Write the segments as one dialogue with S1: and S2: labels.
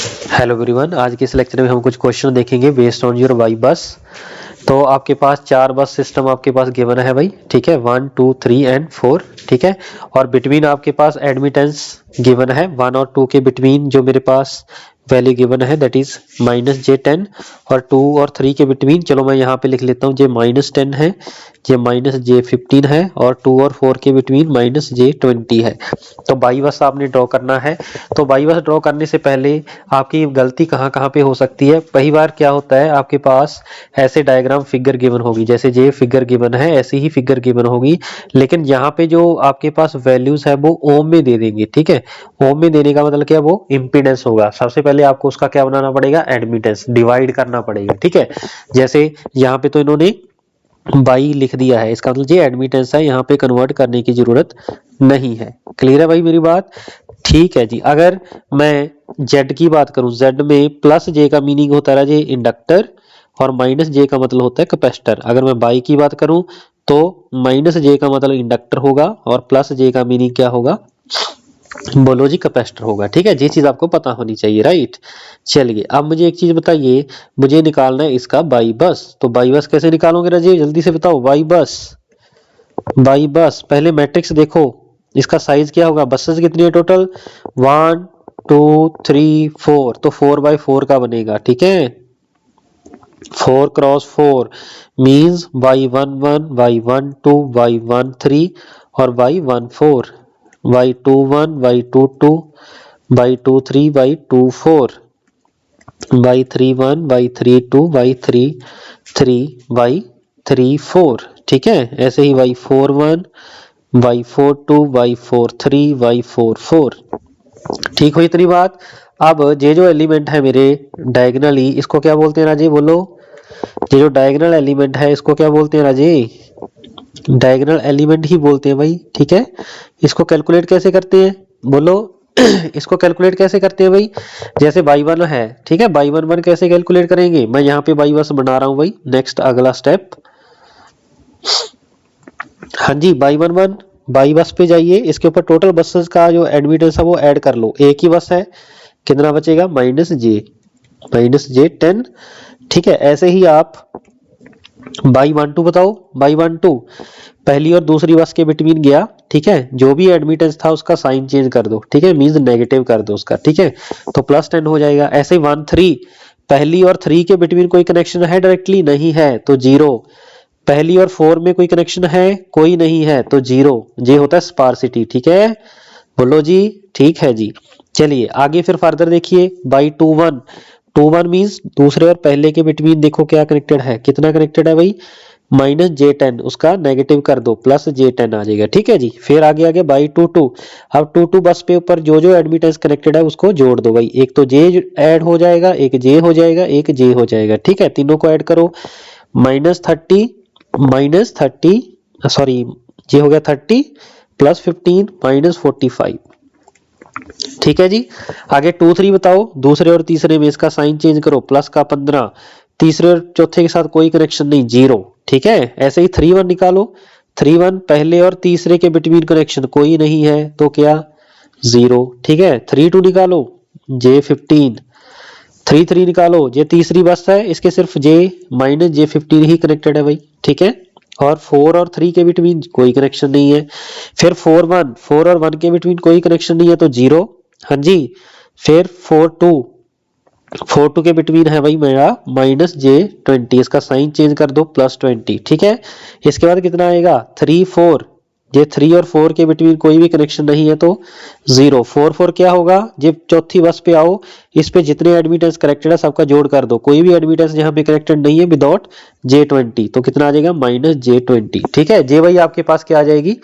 S1: Hello everyone, आज के इस लेक्चर में हम कुछ क्वेश्चन देखेंगे बेस्ड ऑन योर वाई बस। तो आपके पास 4 बस सिस्टम आपके पास गिवन है भाई, ठीक है, 1 2 3 एंड 4, ठीक है। और बिटवीन आपके पास एडमिटेंस गिवन है 1 और 2 के बिटवीन जो मेरे पास वैल्यू गिवन है दैट इज -j10, और 2 और 3 के बिटवीन, चलो मैं यहाँ पे लिख लेता हूँ जे -10 है, जे -j15 है, और 2 और 4 के बिटवीन -j20 है। तो बाई बस आपने ड्रॉ करना है। तो बाई बस ड्रॉ करने से पहले आपकी गलती कहाँ कहाँ पे हो सकती है, कई बार क्या होता है आपके पास ऐसे डायग्राम फिगर गिवन होगी, जैसे ये फिगर गिवन है ऐसी ही फिगर गिवन होगी, लेकिन यहाँ पे जो आपके पास वैल्यूज है वो ओम में दे देंगे, ठीक है। ओम में देने का मतलब क्या, वो इंपीडेंस होगा। सबसे पहले आपको उसका क्या बनाना पड़ेगा, एडमिटेंस डिवाइड करना पड़ेगा, ठीक है। जैसे यहाँ पे तो इन्होंने बाई लिख दिया है, इसका मतलब ये एडमिटेंस है, यहाँ पे कन्वर्ट करने की जरूरत नहीं है। क्लियर है भाई मेरी बात? ठीक है जी। अगर मैं जेड की बात करूं, जेड में प्लस जे का मीनिंग होता है जे इंडक्टर, और माइनस जे का मतलब होता है कैपेसिटर। अगर मैं बाई की बात करूं तो माइनस जे का मतलब इंडक्टर होगा और प्लस जे का मीनिंग क्या होगा, बोलो जी, कैपेसिटर होगा, ठीक है। ये चीज आपको पता होनी चाहिए, राइट। चलिए अब मुझे एक चीज बताइए, मुझे निकालना है इसका बाई बस। तो बाई बस कैसे निकालोगे राजीव, जल्दी से बताओ। बाई बस, बाई बस पहले मैट्रिक्स देखो, इसका साइज क्या होगा, बसेस कितनी है टोटल, 1 2 3 4, तो 4/4 का बनेगा, ठीक है। 4 cross 4 means y11 y12 y13 और y14, y21 y22 y23 y24 y31 y32 y33 y34, ठीक है। ऐसे ही y41 y42 y43 y44, ठीक हुई इतनी बात। अब ये जो एलिमेंट है मेरे डायगनली, इसको क्या बोलते हैं राजी, बोलो। ये जो डायगनल एलिमेंट है इसको क्या बोलते हैं राजी, डायगनल एलिमेंट ही बोलते हैं भाई, ठीक है। इसको कैलकुलेट कैसे करते हैं, बोलो। इसको कैलकुलेट कैसे करते हैं भाई, जैसे y1 है, ठीक है, y11 कैसे कैलकुलेट करेंगे, मैं यहाँ पे बाई बस बना रहा हूँ भाई। नेक्स्ट अगला स्टेप, हाँ जी, y11 बाई बस पे जाइए, इसके ऊपर टोटल बसेस का जो एडमिटेंस है वो ऐड कर लो। एक ही बस है, कितना बचेगा, -j 10, ठीक है। ऐसे ही आप y12 बताओ, y12 पहली और दूसरी बस के बिटवीन गया, ठीक है। जो भी एडमिटेंस था उसका साइन चेंज कर दो, ठीक है, मींस नेगेटिव कर दो उसका, ठीक है, तो +10 हो जाएगा। ऐसे ही 1 3 पहली और 3 के बिटवीन कोई कनेक्शन है डायरेक्टली, नहीं है तो 0। पहली और 4 में कोई कनेक्शन है, कोई नहीं है तो 0। ये होता है स्पार्सिटी, ठीक है, बोलो जी, ठीक है जी। चलिए आगे फिर फर्दर देखिए, y21 मींस दूसरे और पहले के बिटवीन देखो क्या कनेक्टेड है, कितना कनेक्टेड है भाई, -j10, उसका नेगेटिव कर दो, +j10 आ जाएगा, ठीक है जी। फिर आगे y22, अब 22 बस पे ऊपर जो जो एडमिटेंस कनेक्टेड है उसको जोड़ दो भाई, एक तो j ऐड हो जाएगा, एक j हो जाएगा, एक j हो जाएगा, ठीक है। तीनों को ऐड करो, -30 सॉरी, j हो गया 30 +15 -45, ठीक है जी। आगे 2 3 बताओ, दूसरे और तीसरे में इसका साइन चेंज करो, प्लस का 15, तीसरे और चौथे के साथ कोई कनेक्शन नहीं, 0, ठीक है। ऐसे ही 3 1 निकालो, 3 1 पहले और तीसरे के बिटवीन कनेक्शन कोई नहीं है तो क्या, 0, ठीक है। 3 2 निकालो, j15, 3 3 निकालो, ये तीसरी बस है, इसके सिर्फ j-15 ही कनेक्टेड है भाई, ठीक है। और 4 और 3 के बिटवीन कोई कनेक्शन नहीं है। फिर 4 और 1 के बिटवीन कोई कनेक्शन नहीं है तो 0, हाँ जी। फिर 4 2 के बिटवीन है भाई मेरा -j20, इसका साइन चेंज कर दो, +20, ठीक है। इसके बाद कितना आएगा, 3 4, ये 3 और 4 के बिटवीन कोई भी कनेक्शन नहीं है तो 0। 4 4 क्या होगा, जब चौथी बस पे आओ, इस पे जितने एडमिटेंस कनेक्टेड है सबका जोड़ कर दो, कोई भी एडमिटेंस यहाँ पे कनेक्टेड नहीं है विदाउट j20, तो कितना आ जाएगा, -j20, ठीक है। जे भाई आपके पास क्या आ जाएगी,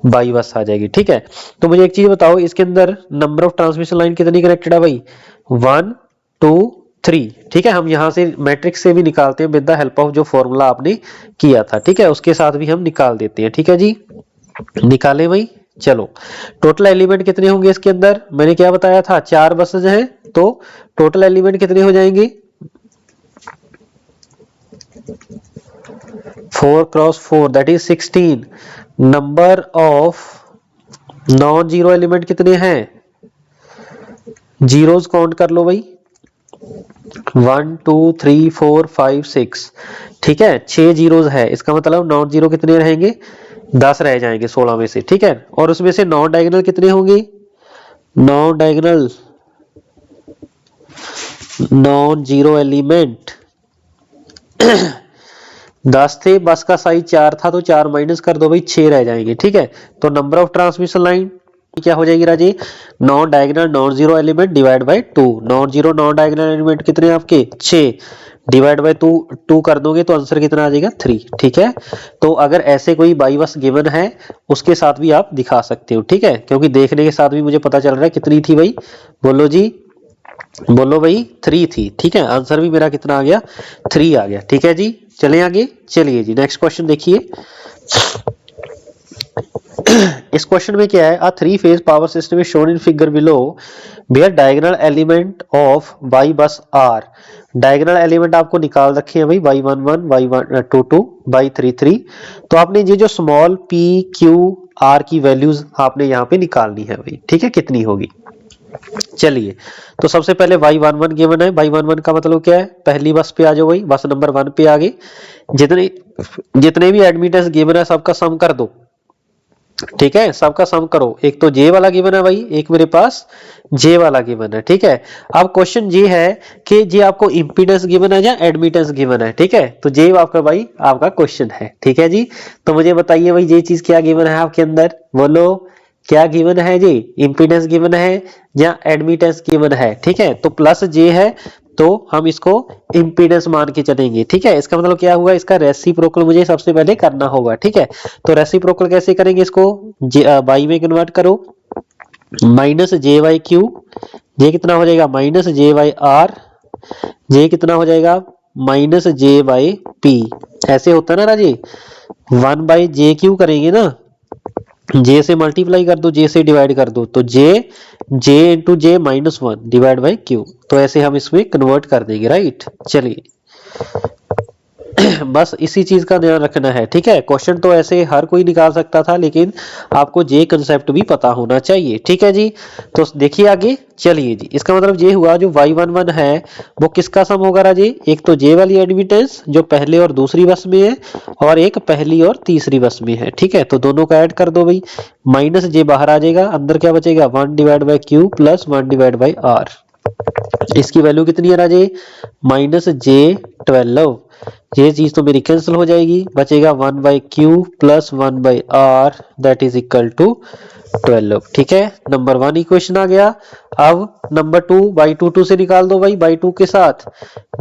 S1: बाई बस आ जाएगी, ठीक है। तो मुझे एक चीज बताओ, इसके अंदर नंबर ऑफ ट्रांसमिशन लाइन कितनी कनेक्टेड है भाई, 1 2 3, ठीक है। हम यहाँ से मैट्रिक्स से भी निकालते हैं विद द हेल्प ऑफ जो फॉर्मूला आपने किया था, ठीक है, उसके साथ भी हम निकाल देते हैं, ठीक है जी। निकाले भाई, चलो। टोटल एलिमेंट कितने होंगे इसके अंदर, मैंने क्या बताया था, 4 बसेज हैं, तो टोटल एलिमेंट कितने हो जाएंगे, 4 cross 4 that is 16। Number of non zero element कितने हैं, जीरोस काउंट कर लो भाई, 1 2 3 4 5 6, ठीक है, 6 जीरोज है, इसका मतलब नॉन जीरो कितने रहेंगे, 10 रह जाएंगे 16 में से, ठीक है। और उसमें से नॉन डायगोनल कितने होंगे, non diagonal non zero element 10 थे, बस का साइज 4 था, तो 4 माइनस कर दो भाई, 6 रह जाएंगे, ठीक है। तो नंबर ऑफ ट्रांसमिशन लाइन क्या हो जाएगी राजी, non diagonal non zero element divide bye 2, non zero non diagonal element कितने आपके 6, डिवाइड बाय 2 कर दोगे तो आंसर कितना आ जाएगा 3, ठीक है। तो अगर ऐसे कोई बाई बस गिवन है उसके साथ भी आप दिखा सकते हो, ठीक है, क्योंकि देखने के साथ भी मुझे पता चल रहा है कितनी थी भाई, बोलो जी, बोलो भाई 3 थी, ठीक है। आंसर भी मेरा कितना आ गया 3 आ गया, ठीक है जी। चले आगे, चलिए जी नेक्स्ट क्वेश्चन देखिए। इस क्वेश्चन में क्या है, a 3 phase power system is shown in figure below where diagonal element of Y bus are, diagonal element आपको निकाल रखे हैं भाई y11 y22 y33, तो आपने ये जो स्मॉल p q r की वैल्यूज आपने यहाँ पे निकालनी है भाई, ठीक है, कितनी होगी। चलिए, तो सबसे पहले y11 गिवन है, y11 का मतलब क्या है, पहली बस पे आ जाओ भाई, बस नंबर 1 पे आ गए, जितने जितने भी एडमिटेंस गिवन है सबका सम कर दो, ठीक है, सबका सम करो। एक तो जे वाला गिवन है भाई, एक मेरे पास जे वाला गिवन है, ठीक है। अब क्वेश्चन ये है कि जे आपको इंपीडेंस गिवन है या एडमिटेंस गिवन है, ठीक है, तो जे आपका भाई आपका क्वेश्चन है, ठीक है जी। तो मुझे बताइए भाई ये चीज क्या गिवन है आपके अंदर, बोलो क्या गिवन है जी, इंपीडेंस गिवन है या एडमिटेंस गिवन है, ठीक है। तो प्लस जे है तो हम इसको इंपीडेंस मान के चलेंगे, ठीक है। इसका मतलब क्या हुआ, इसका रेसिप्रोकल मुझे सबसे पहले करना होगा, ठीक है। तो रेसिप्रोकल कैसे करेंगे, इसको बाई में कन्वर्ट करो, माइनस जे वाई क्यू, जे कितना हो जाएगा माइनस जे वाई आर, जे कितना हो जाएगा माइनस जे वाई पी, ऐसे होता है ना राजी, 1 बाई जे क्यू करेंगे ना, जे से मल्टीप्लाई कर दो, जे से डिवाइड कर दो, तो J into J -1 divide by Q, तो ऐसे हम इसमें कन्वर्ट कर देंगे, राइट। चलिए बस इसी चीज का ध्यान रखना है, ठीक है। क्वेश्चन तो ऐसे हर कोई निकाल सकता था, लेकिन आपको जे कंसेप्ट भी पता होना चाहिए, ठीक है जी। तो देखिए आगे, चलिए जी, इसका मतलब ये हुआ जो y11 है वो किसका सम होगा राजी, एक तो जे वाली एडमिटेंस जो पहले और दूसरी बस में है, और एक पहली और तीसरी बस में है, ठीक है। तो दोनों का ऐड कर दो भाई, माइनस जे बाहर आ जाएगा, अंदर क्या बचेगा 1 divide by Q plus 1 divide by R, इसकी वैल्यू कितनी है राजे माइनस जे12, ये चीज तो मेरी कैंसिल हो जाएगी, बचेगा 1 by Q plus 1 by R that is equal to 12, ठीक है। नंबर 1 इक्वेशन आ गया। अब नंबर 2 बाई 2 से निकाल दो भाई, बाई 2 के साथ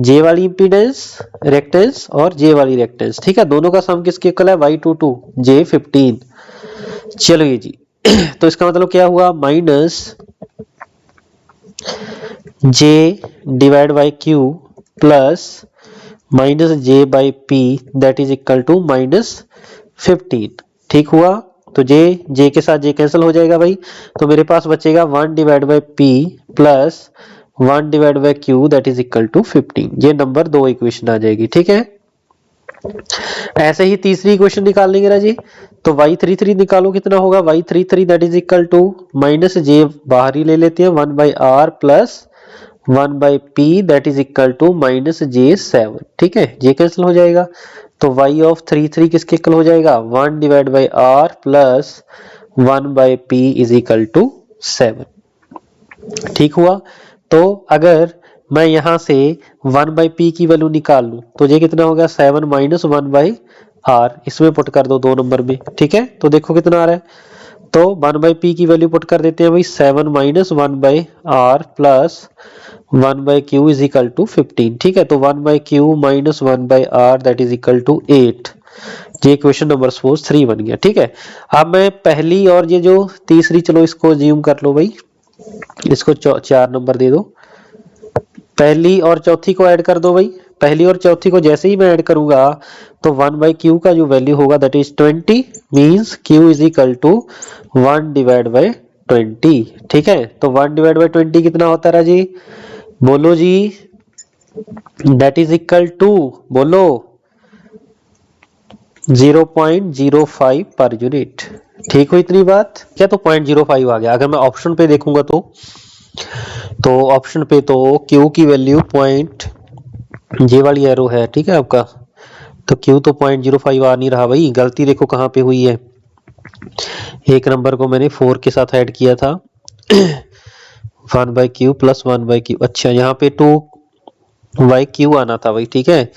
S1: जे वाली इंपीडेंस रिएक्टेंस और जे वाली रिएक्टेंस, ठीक है, दोनों का सम किसके इक्वल है y22 J15। चलिए जी तो इसका मतलब क्या हुआ, minus J divide by Q plus minus J by P that is equal to -15, ठीक हुआ। तो जे के साथ जे कैंसिल हो जाएगा भाई, तो मेरे पास बचेगा 1 divide by P plus 1 divide by Q that is equal to 15, ये नंबर 2 इक्वेशन आ जाएगी, ठीक है। ऐसे ही तीसरी इक्वेशन निकाल लेंगे राजी, तो y33 निकालो, कितना होगा y33 that is equal to minus J बाहर ही ले लेते हैं 1 by R plus 1 by P that is equal to minus J7, ठीक है, जे कैंसिल हो जाएगा, तो y ऑफ 33 किसके इक्वल हो जाएगा 1 divide by R plus 1 by P is equal to 7, ठीक हुआ। तो अगर मैं यहां से 1 बाई पी की वैल्यू निकाल लूं तो ये कितना हो गया 7 माइनस 1 बाई आर, इसमें पुट कर दो 2 नंबर में, ठीक है। तो देखो कितना आ रहा है, तो 1 बाई पी की वैल्यू पुट कर देते हैं भाई, 7 minus 1 by R plus 1 by Q is equal to 15, ठीक है। तो 1 by Q minus 1 by R that is equal to 8, ये क्वेश्चन नंबर सपोज 3 बन गया, ठीक है। अब मैं पहली और ये जो तीसरी, चलो इसको ज्यूम कर लो भाई, इसको 4 नंबर दे दो, पहली और चौथी को ऐड कर दो भाई, पहली और चौथी को जैसे ही मैं ऐड करूंगा तो 1 बाई क्यू का जो वैल्यू होगा that is 20, means Q is equal to 1 divide by 20, ठीक है। तो 1 डिवाइड बाई 20 कितना होता है राजी, बोलो जी, दैट इज इक्वल टू, बोलो 0.05 पर यूनिट, ठीक हो इतनी बात क्या, तो 0.05 आ गया। अगर मैं ऑप्शन पे देखूंगा तो तो ऑप्शन पे तो Q की वैल्यू पॉइंट, ये वाली एरो है, ठीक है आपका, तो Q तो 0.05 आ नहीं रहा भाई, गलती देखो कहाँ पे हुई है, एक नंबर को मैंने 4 के साथ ऐड किया था 1/Q प्लस 1/Q, अच्छा यहाँ पे 2/Q आना था भाई, ठीक है,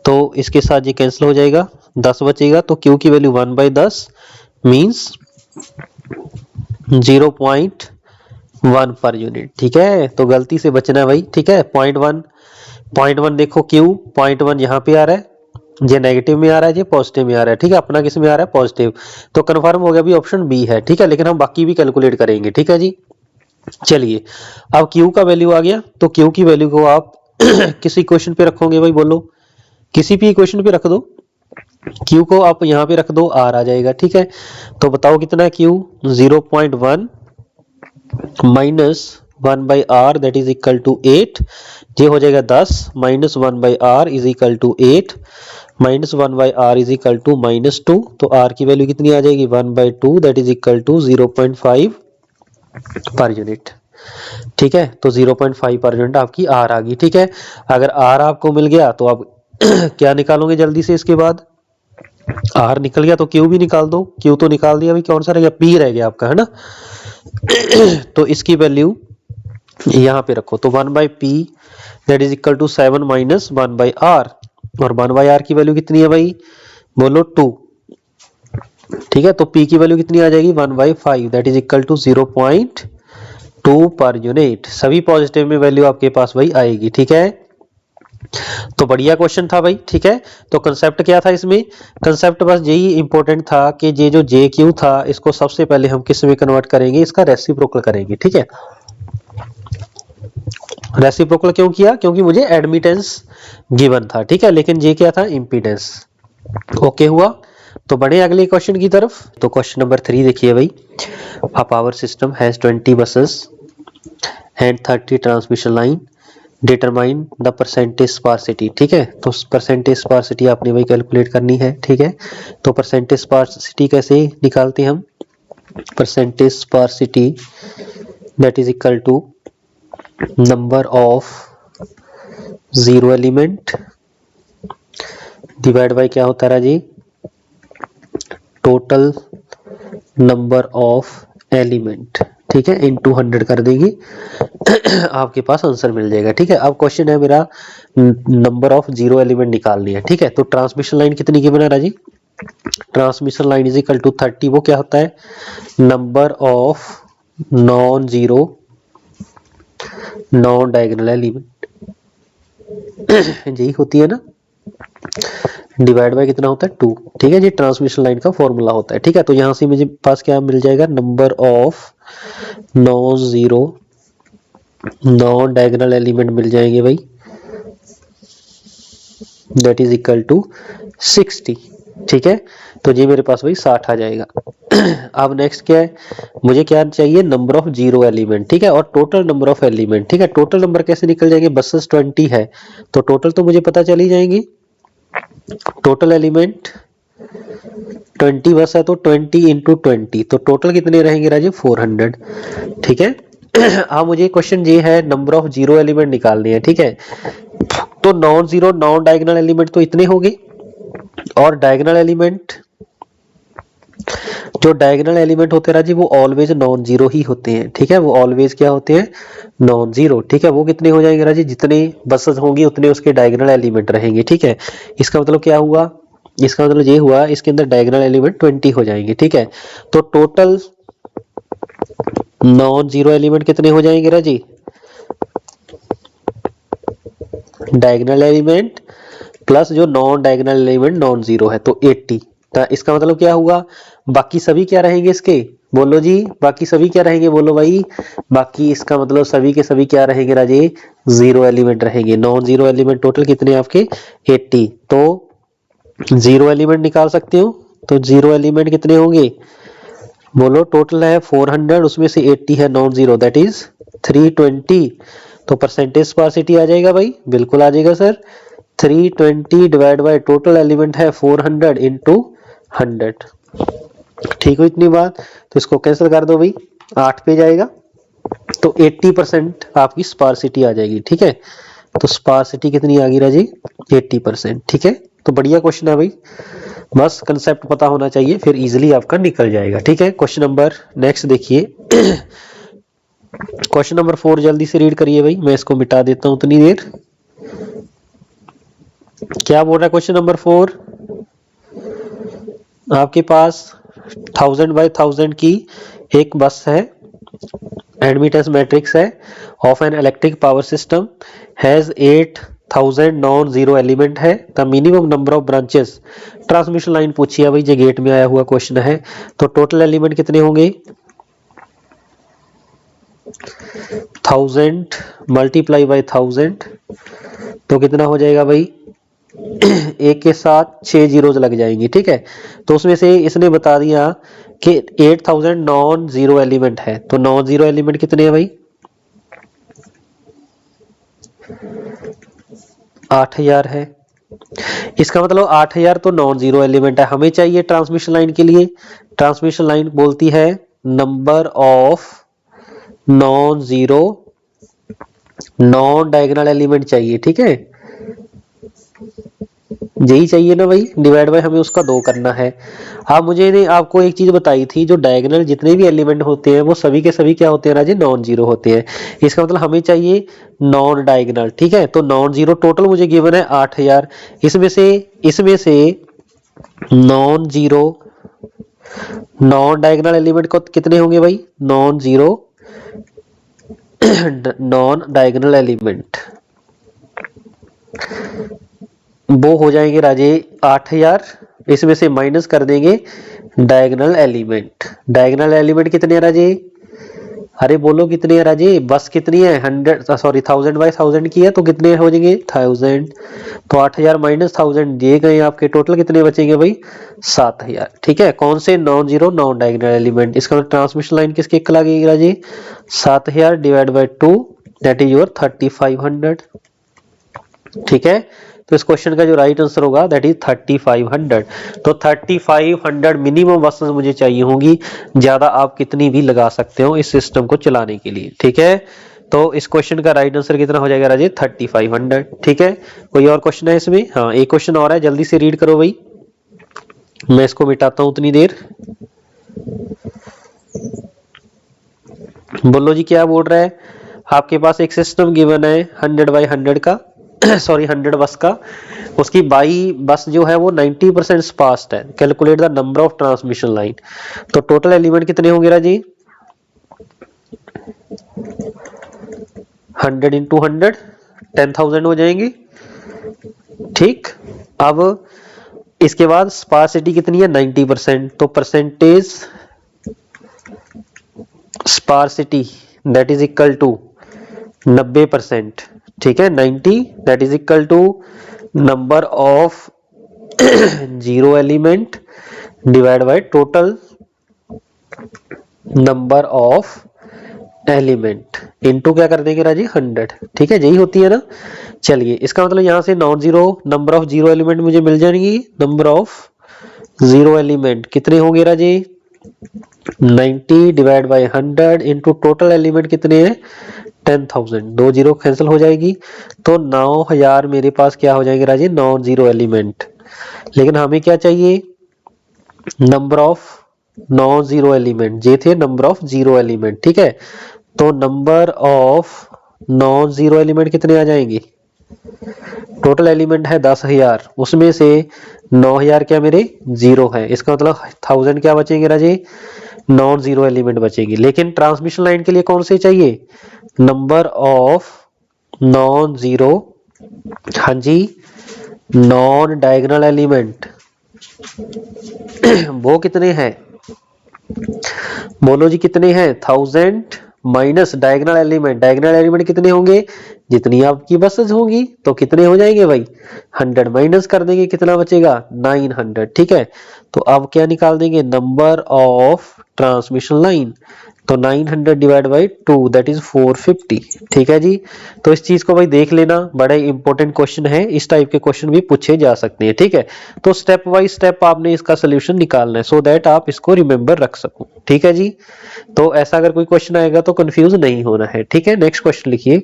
S1: तो इसके साथ ये कैंसिल हो जाएगा, 10 बचेगा, तो Q की वैल्यू 1/10 मीन्स 0.1 पर यूनिट, ठीक है, तो गलती से बचना है भाई, ठीक है। 0.1 देखो Q 0.1 यहाँ पे आ रहा है, ये नेगेटिव में आ रहा है, ये पॉजिटिव में आ रहा है, ठीक है, अपना किस में आ रहा है, पॉजिटिव, तो कंफर्म हो गया भी ऑप्शन बी है, ठीक है, लेकिन हम बाकी भी कैलकुलेट करेंगे, ठीक है जी। चलिए अब Q का वैल्यू आ गया, तो Q की वैल्यू को आप किसी क्वेश्चन पे रखोगे भाई, बोलो किसी भी क्वेश्चन पे रख दो, Q को आप यहाँ पे रख दो, R आ जाएगा, ठीक है, तो बताओ कितना है Q, 0.1 minus 1/r that is equal to 8, ये हो जाएगा 10 minus 1/r is equal to 8 minus 1/r is equal to -2, तो r की वैल्यू कितनी आ जाएगी 1/2 that is equal to 0.5 per unit, ठीक है, तो 0.5 पर यूनिट आपकी r आ गई, ठीक है। अगर r आपको मिल गया तो आप क्या निकालोगे जल्दी से, इसके बाद r निकल गया तो q भी निकाल दो, q तो निकाल दिया, अभी कौन सा रह गया, p रह गया आपका, है ना तो इसकी वैल्यू यहाँ पे रखो, तो 1/p that is equal to 7 minus 1/r, और 1/r की वैल्यू कितनी है भाई, बोलो 2, ठीक है, तो p की वैल्यू कितनी आ जाएगी 1/5 that is equal to 0.2 per unit, सभी पॉजिटिव में वैल्यू आपके पास भाई आएगी, ठीक है। तो बढ़िया क्वेश्चन था भाई, ठीक है, तो कंसेप्ट क्या था इसमें, कंसेप्ट बस यही इंपॉर्टेंट था कि ये जो JQ था इसको सबसे पहले हम किस में कन्वर्ट करेंगे, इसका रेसिप्रोकल करेंगे, ठीक है। रेसिप्रोकल क्यों किया, क्योंकि मुझे एडमिटेंस गिवन था, ठीक है, लेकिन ये क्या था, इम्पीडेंस, ओके हुआ। तो बढ़े अगले क्वेश्चन की तरफ, तो क्वेश्चन नंबर 3 देखिए भाई, a power system has 20 buses and 30 transmission line, determine the percentage sparsity, ठीक है, तो परसेंटेज स्पार्सिटी आपने वही कैलकुलेट करनी है, ठीक है, तो परसेंटेज स्पार्सिटी कैसे निकालते हैं हम, percentage sparsity that is equal to number of zero element divide by क्या होता है जी, टोटल नंबर ऑफ एलिमेंट, ठीक है, इनटू 100 कर देंगे आपके पास आंसर मिल जाएगा, ठीक है। अब क्वेश्चन है मेरा नंबर ऑफ जीरो एलिमेंट निकालनी है, ठीक है, तो ट्रांसमिशन लाइन कितनी की बना राजी, transmission line is equal to 30, वो क्या होता है, number of non zero non diagonal element यही होती है ना, डिवाइड बाय कितना होता है 2, ठीक है जी, ट्रांसमिशन लाइन का फॉर्मूला होता है, ठीक है, तो यहां से मुझे पास क्या मिल जाएगा, number of non zero non diagonal element मिल जाएंगे भाई, दैट इज इक्वल टू 60, ठीक है, तो ये मेरे पास भाई 60 आ जाएगा अब नेक्स्ट क्या है, मुझे क्या चाहिए, नंबर ऑफ जीरो एलिमेंट, ठीक है, और टोटल नंबर ऑफ एलिमेंट, ठीक है, टोटल नंबर कैसे निकल जाएंगे, बसेस 20 है, तो टोटल तो मुझे पता चल ही जाएंगे, टोटल एलिमेंट 20 बस है, तो 20 इंटू 20, तो टोटल कितने रहेंगे राजे 400, ठीक है अब मुझे क्वेश्चन ये है नंबर ऑफ जीरो एलिमेंट निकालनी है, ठीक है, तो non zero non diagonal element तो इतने हो गए, और डायगोनल एलिमेंट, जो डायगोनल एलिमेंट होते हैं राजी वो ऑलवेज नॉन जीरो ही होते हैं, ठीक है, वो ऑलवेज क्या होते हैं, नॉन जीरो, ठीक है, वो कितने हो जाएंगे राजी, जितने बसेस होंगी उतने उसके डायगोनल एलिमेंट रहेंगे, ठीक है, इसका मतलब क्या हुआ, इसका मतलब ये हुआ इसके अंदर डायगोनल एलिमेंट 20 हो जाएंगे, ठीक है, तो टोटल नॉन जीरो एलिमेंट कितने हो जाएंगे राजी, डायगोनल एलिमेंट प्लस जो non diagonal element non zero है तो 80, तो इसका मतलब क्या हुआ, बाकी सभी क्या रहेंगे इसके, बोलो जी, बाकी सभी क्या रहेंगे, बोलो भाई, बाकी इसका मतलब सभी के सभी क्या रहेंगे राजे, जीरो एलिमेंट रहेंगे, नॉन जीरो एलिमेंट टोटल कितने आपके 80, तो जीरो एलिमेंट निकाल सकते हो, तो जीरो एलिमेंट कितने होंगे, बोलो टोटल है 400, उसमें से 80 है नॉन जीरो दैट इज 320, तो परसेंटेज स्पार्सिटी आ जाएगा भाई, बिल्कुल आ जाएगा sir, 320 divide by total element है 400 इंटू 100, ठीक हो इतनी बात, तो इसको कैंसिल कर दो भाई, 8 पे जाएगा, तो 80% आपकी स्पार्सिटी आ जाएगी। ठीक है, तो स्पार्सिटी कितनी आ गई राजी? 80%। ठीक है, तो बढ़िया क्वेश्चन है भाई, बस कंसेप्ट पता होना चाहिए, फिर इजीली आपका निकल जाएगा। ठीक है, क्वेश्चन नंबर नेक्स्ट देखिए। क्वेश्चन नंबर 4 जल्दी से रीड करिए भाई, मैं इसको मिटा देता हूं उतनी देर। क्या बोल रहा है क्वेश्चन नंबर 4? आपके पास 1000 बाय 1000 की एक बस है, एडमिटेंस मैट्रिक्स है, of an electric power system, has 8000 non zero element है, the minimum number of branches. Transmission line पूछी है भाई, जो गेट में आया हुआ क्वेश्चन है। तो टोटल एलिमेंट कितने होंगे? 1000 मल्टीप्लाई बाय 1000, तो कितना हो जाएगा भाई? एक के साथ 6 जीरोज लग जाएंगी। ठीक है, तो उसमें से इसने बता दिया कि 8000 नॉन जीरो एलिमेंट है, तो नॉन जीरो एलिमेंट कितने हैं भाई? 8000 है। इसका मतलब 8000 तो नॉन जीरो एलिमेंट है। हमें चाहिए ट्रांसमिशन लाइन के लिए, ट्रांसमिशन लाइन बोलती है number of non zero non diagonal element चाहिए। ठीक है, यही चाहिए ना भाई, डिवाइड बाय हमें उसका 2 करना है। अब मुझे ने आपको एक चीज बताई थी, जो डायगोनल जितने भी एलिमेंट होते हैं वो सभी के सभी क्या होते हैं राजे? नॉन जीरो होते हैं। इसका मतलब हमें चाहिए नॉन डायगोनल। ठीक है, तो नॉन जीरो टोटल मुझे गिवन है 8000, इसमें से non zero non diagonal element को कितने होंगे भाई? Non zero non diagonal element वो हो जाएंगे राजे 8000, इसमें से माइनस कर देंगे डायगोनल एलिमेंट। डायगोनल एलिमेंट कितने हैं राजे? अरे बोलो कितने हैं राजे? बस कितनी है? 1000 बाय 1000 की है, तो कितने हो जाएंगे? 1000। तो 8000 माइनस 1000 दिए गए आपके, टोटल कितने बचेंगे भाई? 7000। ठीक है, कौन से? Non zero non diagonal element. इसका मतलब ट्रांसमिशन लाइन किसके इक्वल आ गई राजे? 7000 divide by 2, that is your 3500। ठीक है, तो इस क्वेश्चन का जो राइट आंसर होगा दैट इज 3500। तो 3500 मिनिमम बसेस मुझे चाहिए होंगी, ज्यादा आप कितनी भी लगा सकते हो इस सिस्टम को चलाने के लिए। ठीक है, तो इस क्वेश्चन का राइट आंसर कितना हो जाएगा राजे? 3500। ठीक है, कोई और क्वेश्चन है इसमें? हाँ, एक क्वेश्चन और है, जल्दी से रीड करो भाई, मैं इसको मिटाता हूं उतनी देर। बोलो जी, क्या बोल रहा है? आपके पास एक सिस्टम गिवन है 100 बाई 100 का सॉरी 100 बस का, उसकी बाई बस जो है वो 90% स्पार्स है। Calculate the number of transmission line. तो टोटल एलिमेंट कितने होंगे राजी? 100 इंटू 100 10,000 हो जाएंगे। ठीक, अब इसके बाद स्पार्सिटी कितनी है? 90%। तो percentage sparsity that is equal to 90%। ठीक है, 90 that is equal to number of zero element divide by total number of element into क्या कर देंगे राजी? 100। ठीक है, यही होती है ना। चलिए, इसका मतलब यहां से non zero number of zero element मुझे मिल जाएंगी। नंबर ऑफ जीरो एलिमेंट कितने होंगे राजी? 90 divide by 100 into total element कितने हैं? 10,000। 2 जीरो कैंसिल हो जाएगी, तो 9000 मेरे पास क्या हो जाएंगे राजी? Non zero element. लेकिन हमें क्या चाहिए? Number of non zero element. ये थे नंबर ऑफ जीरो एलिमेंट। ठीक है, तो number of non zero element कितने आ जाएंगे? टोटल एलिमेंट है 10,000, उसमें से 9000 क्या मेरे? जीरो है। इसका मतलब 1000 क्या बचेंगे राजी? नॉन जीरो एलिमेंट बचेगी। लेकिन ट्रांसमिशन लाइन के लिए कौन से चाहिए? नंबर ऑफ नॉन जीरो, हाँ जी, नॉन डायगोनल एलिमेंट वो कितने हैं? बोलो जी कितने हैं? 1000 minus diagonal element. Diagonal element कितने होंगे? जितनी आपकी बसेस होंगी, तो कितने हो जाएंगे भाई? 100 माइनस कर देंगे, कितना बचेगा? 900। ठीक है, तो अब क्या निकाल देंगे? Number of transmission line. तो 900 डिवाइड बाई 2 दैट इज 450। ठीक है जी, तो इस चीज को भाई देख लेना, बड़ा इंपॉर्टेंट क्वेश्चन है, इस टाइप के क्वेश्चन भी पूछे जा सकते हैं। ठीक है, तो स्टेप बाय स्टेप आपने इसका सोल्यूशन निकालना है सो दैट आप इसको रिमेंबर रख सको। ठीक है जी, तो ऐसा अगर कोई क्वेश्चन आएगा तो कंफ्यूज नहीं होना है। ठीक है, नेक्स्ट क्वेश्चन लिखिए,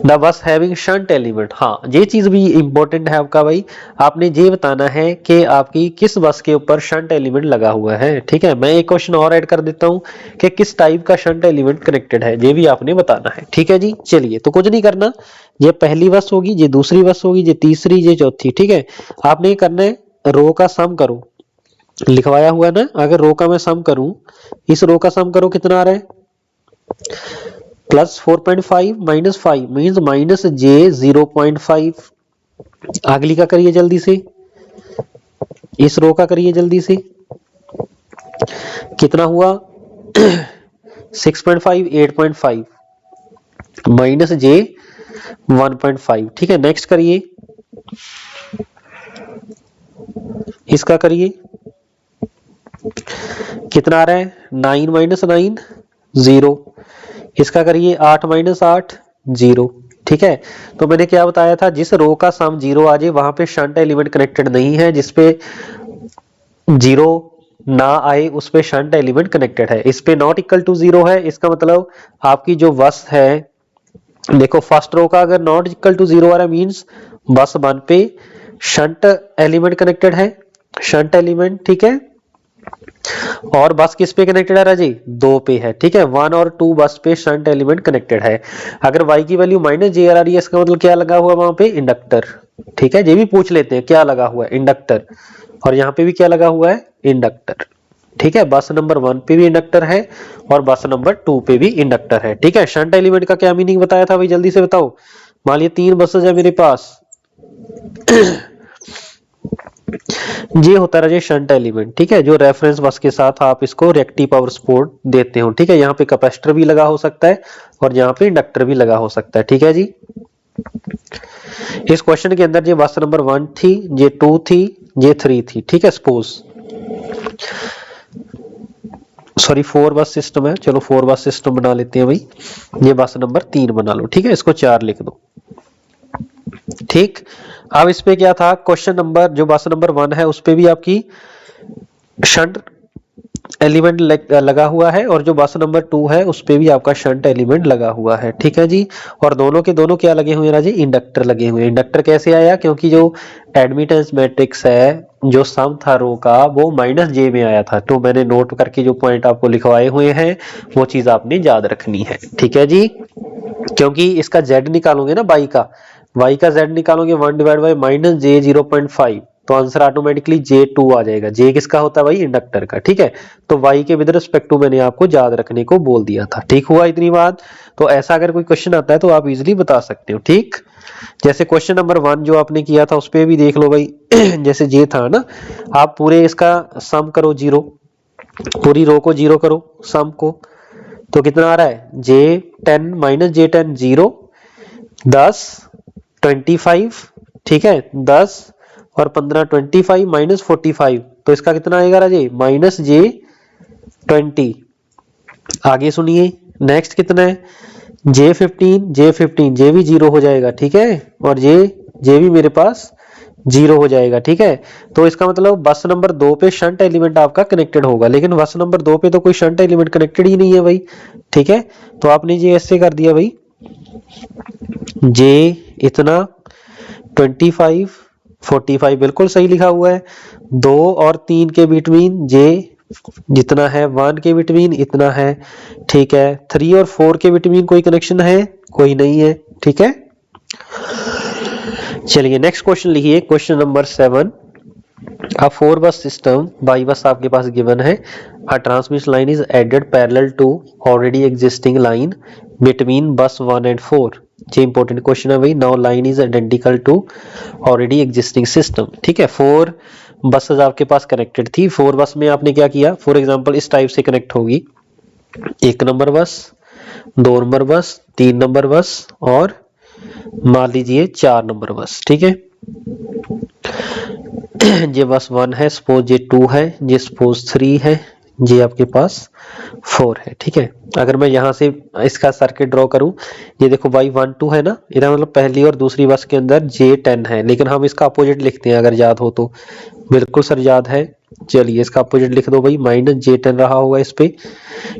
S1: the bus having shunt element. हाँ, ये चीज भी इंपॉर्टेंट है आपका भाई, आपने ये बताना है कि आपकी किस बस के ऊपर शंट एलिमेंट लगा हुआ है। ठीक है, मैं एक क्वेश्चन और ऐड कर देता हूं कि किस टाइप का शंट एलिमेंट कनेक्टेड है, ये भी आपने बताना है। ठीक है जी, चलिए, तो कुछ नहीं करना, ये पहली बस होगी, ये दूसरी बस होगी, ये तीसरी, ये चौथी। ठीक है, आपने ये करना है, रो का सम करो, लिखवाया हुआ है ना, अगर रो का मैं सम करूं, इस रो का सम करो, कितना आ रहा है, प्लस 4.5 माइनस 5 मीन्स माइनस जे 0.5। अगली का करिए जल्दी से, इस रो का करिए जल्दी से, कितना हुआ 6.5 8.5 माइनस जे 1.5। ठीक है, नेक्स्ट करिए, इसका करिए, कितना आ रहा है 9 माइनस 9 0, इसका करिए 8 माइनस 8 0। ठीक है, तो मैंने क्या बताया था, जिस रो का सम 0 आ जाए वहां पे शंट एलिमेंट कनेक्टेड नहीं है, जिसपे 0 ना आए उस पे शंट एलिमेंट कनेक्टेड है। इस पे नॉट इक्वल टू 0 है, इसका मतलब आपकी जो बस है, देखो फर्स्ट रो का अगर नॉट इक्वल टू 0 आ रहा है मींस बस 1 पे शंट एलिमेंट कनेक्टेड है, शंट एलिमेंट। ठीक है, और बस किस पे कनेक्टेड है राजी, 2 पे है। ठीक है, 1 और 2 बस पे शंट एलिमेंट कनेक्टेड है। अगर y की वैल्यू माइनस जे आ रही है, इसका मतलब क्या लगा हुआ वहां पे, इंडक्टर। ठीक है, ये भी पूछ लेते हैं क्या लगा हुआ है, इंडक्टर, और यहाँ पे भी क्या लगा हुआ है, इंडक्टर। ठीक है, बस नंबर 1 पे भी इंडक्टर है और बस नंबर 2 पे भी इंडक्टर है। ठीक है, शंट एलिमेंट का क्या मीनिंग बताया था भाई, जल्दी से बताओ। मान लीजिए 3 बसेज है मेरे पास ये होता है शंट एलिमेंट। ठीक है, जो रेफरेंस बस के साथ आप इसको रिएक्टिव पावर सपोर्ट देते हो। ठीक है, यहाँ पे कैपेसिटर भी लगा हो सकता है और यहाँ पे इंडक्टर भी लगा हो सकता है। ठीक है जी, इस क्वेश्चन के अंदर ये बस नंबर 1 थी, ये 2 थी, ये 3 थी। ठीक है, सपोज सॉरी 4 बस सिस्टम है, चलो 4 बस सिस्टम बना लेते हैं भाई, ये बस नंबर 3 बना लो। ठीक है, इसको 4 लिख दो। ठीक, अब इस पे क्या था, क्वेश्चन नंबर जो बस नंबर 1 है उस पे भी आपकी शंट एलिमेंट लगा हुआ है और जो बस नंबर 2 है उस पे भी आपका शंट एलिमेंट लगा हुआ है। ठीक है जी, और दोनों के दोनों क्या लगे हुए हैं राजी, इंडक्टर लगे हुए हैं। इंडक्टर कैसे आया, क्योंकि जो एडमिटेंस मैट्रिक्स है, जो सम था रो का, वो माइनस जे में आया था। तो मैंने नोट करके जो पॉइंट आपको लिखवाए हुए हैं वो चीज आपने याद रखनी है। ठीक है जी, क्योंकि इसका जेड निकालोगे ना, y का z निकालोगे 1 डिवाइड बाई माइनस जे 0.5, तो आंसर ऑटोमेटिकली J2 आ जाएगा। J किसका होता है भाई, इंडक्टर का। ठीक है, तो y के विद रिस्पेक्ट टू मैंने आपको याद रखने को बोल दिया था। ठीक हुआ इतनी बात, तो ऐसा अगर कोई क्वेश्चन आता है तो आप इजीली बता सकते हो। ठीक, जैसे क्वेश्चन नंबर 1 जो आपने किया था उस पर भी देख लो भाई जैसे J था ना, आप पूरे इसका सम करो 0, पूरी रो को 0 करो सम को, तो कितना आ रहा है, J10 माइनस J10 0 10 25। ठीक है, 10 और 15 25 माइनस 45, तो इसका कितना आएगा राजे, माइनस J20। आगे सुनिए, नेक्स्ट कितना है, J15 जे भी 0 हो जाएगा। ठीक है, और जे भी मेरे पास 0 हो जाएगा। ठीक है, तो इसका मतलब बस नंबर 2 पे शंट एलिमेंट आपका कनेक्टेड होगा, लेकिन बस नंबर 2 पे तो कोई शंट एलिमेंट कनेक्टेड ही नहीं है भाई। ठीक है, तो आपने ये ऐसे कर दिया भाई, जे इतना 25 45 बिल्कुल सही लिखा हुआ है, 2 और 3 के बिटवीन जे जितना है, 1 के बिटवीन इतना है। ठीक है, 3 और 4 के बिटवीन कोई कनेक्शन है, कोई नहीं है। ठीक है, चलिए नेक्स्ट क्वेश्चन लिखिए, क्वेश्चन नंबर 7। अब 4 बस सिस्टम, बाई बस आपके पास गिवन है, a transmission line is added parallel to already existing line between bus 1 and 4। ये इंपॉर्टेंट क्वेश्चन है भाई, now line is identical to already existing system. ठीक है, 4 बसेस आपके पास कनेक्टेड थी, 4 बस में आपने क्या किया, फॉर एग्जांपल इस टाइप से कनेक्ट होगी, 1 नंबर बस, 2 नंबर बस, 3 नंबर बस और मान लीजिए 4 नंबर बस। ठीक है, ये बस 1 है, सपोज ये 2 है, ये सपोज 3 है, ये आपके पास 4 है, ठीक है। अगर मैं यहाँ से इसका सर्किट ड्रॉ करूं, ये देखो y12 है ना, इधर मतलब पहली और दूसरी बस के अंदर J10 है, लेकिन हम इसका अपोजिट लिखते हैं अगर याद हो तो। बिल्कुल सर याद है, चलिए इसका अपोजिट लिख दो भाई, -J10 रहा होगा इस पे।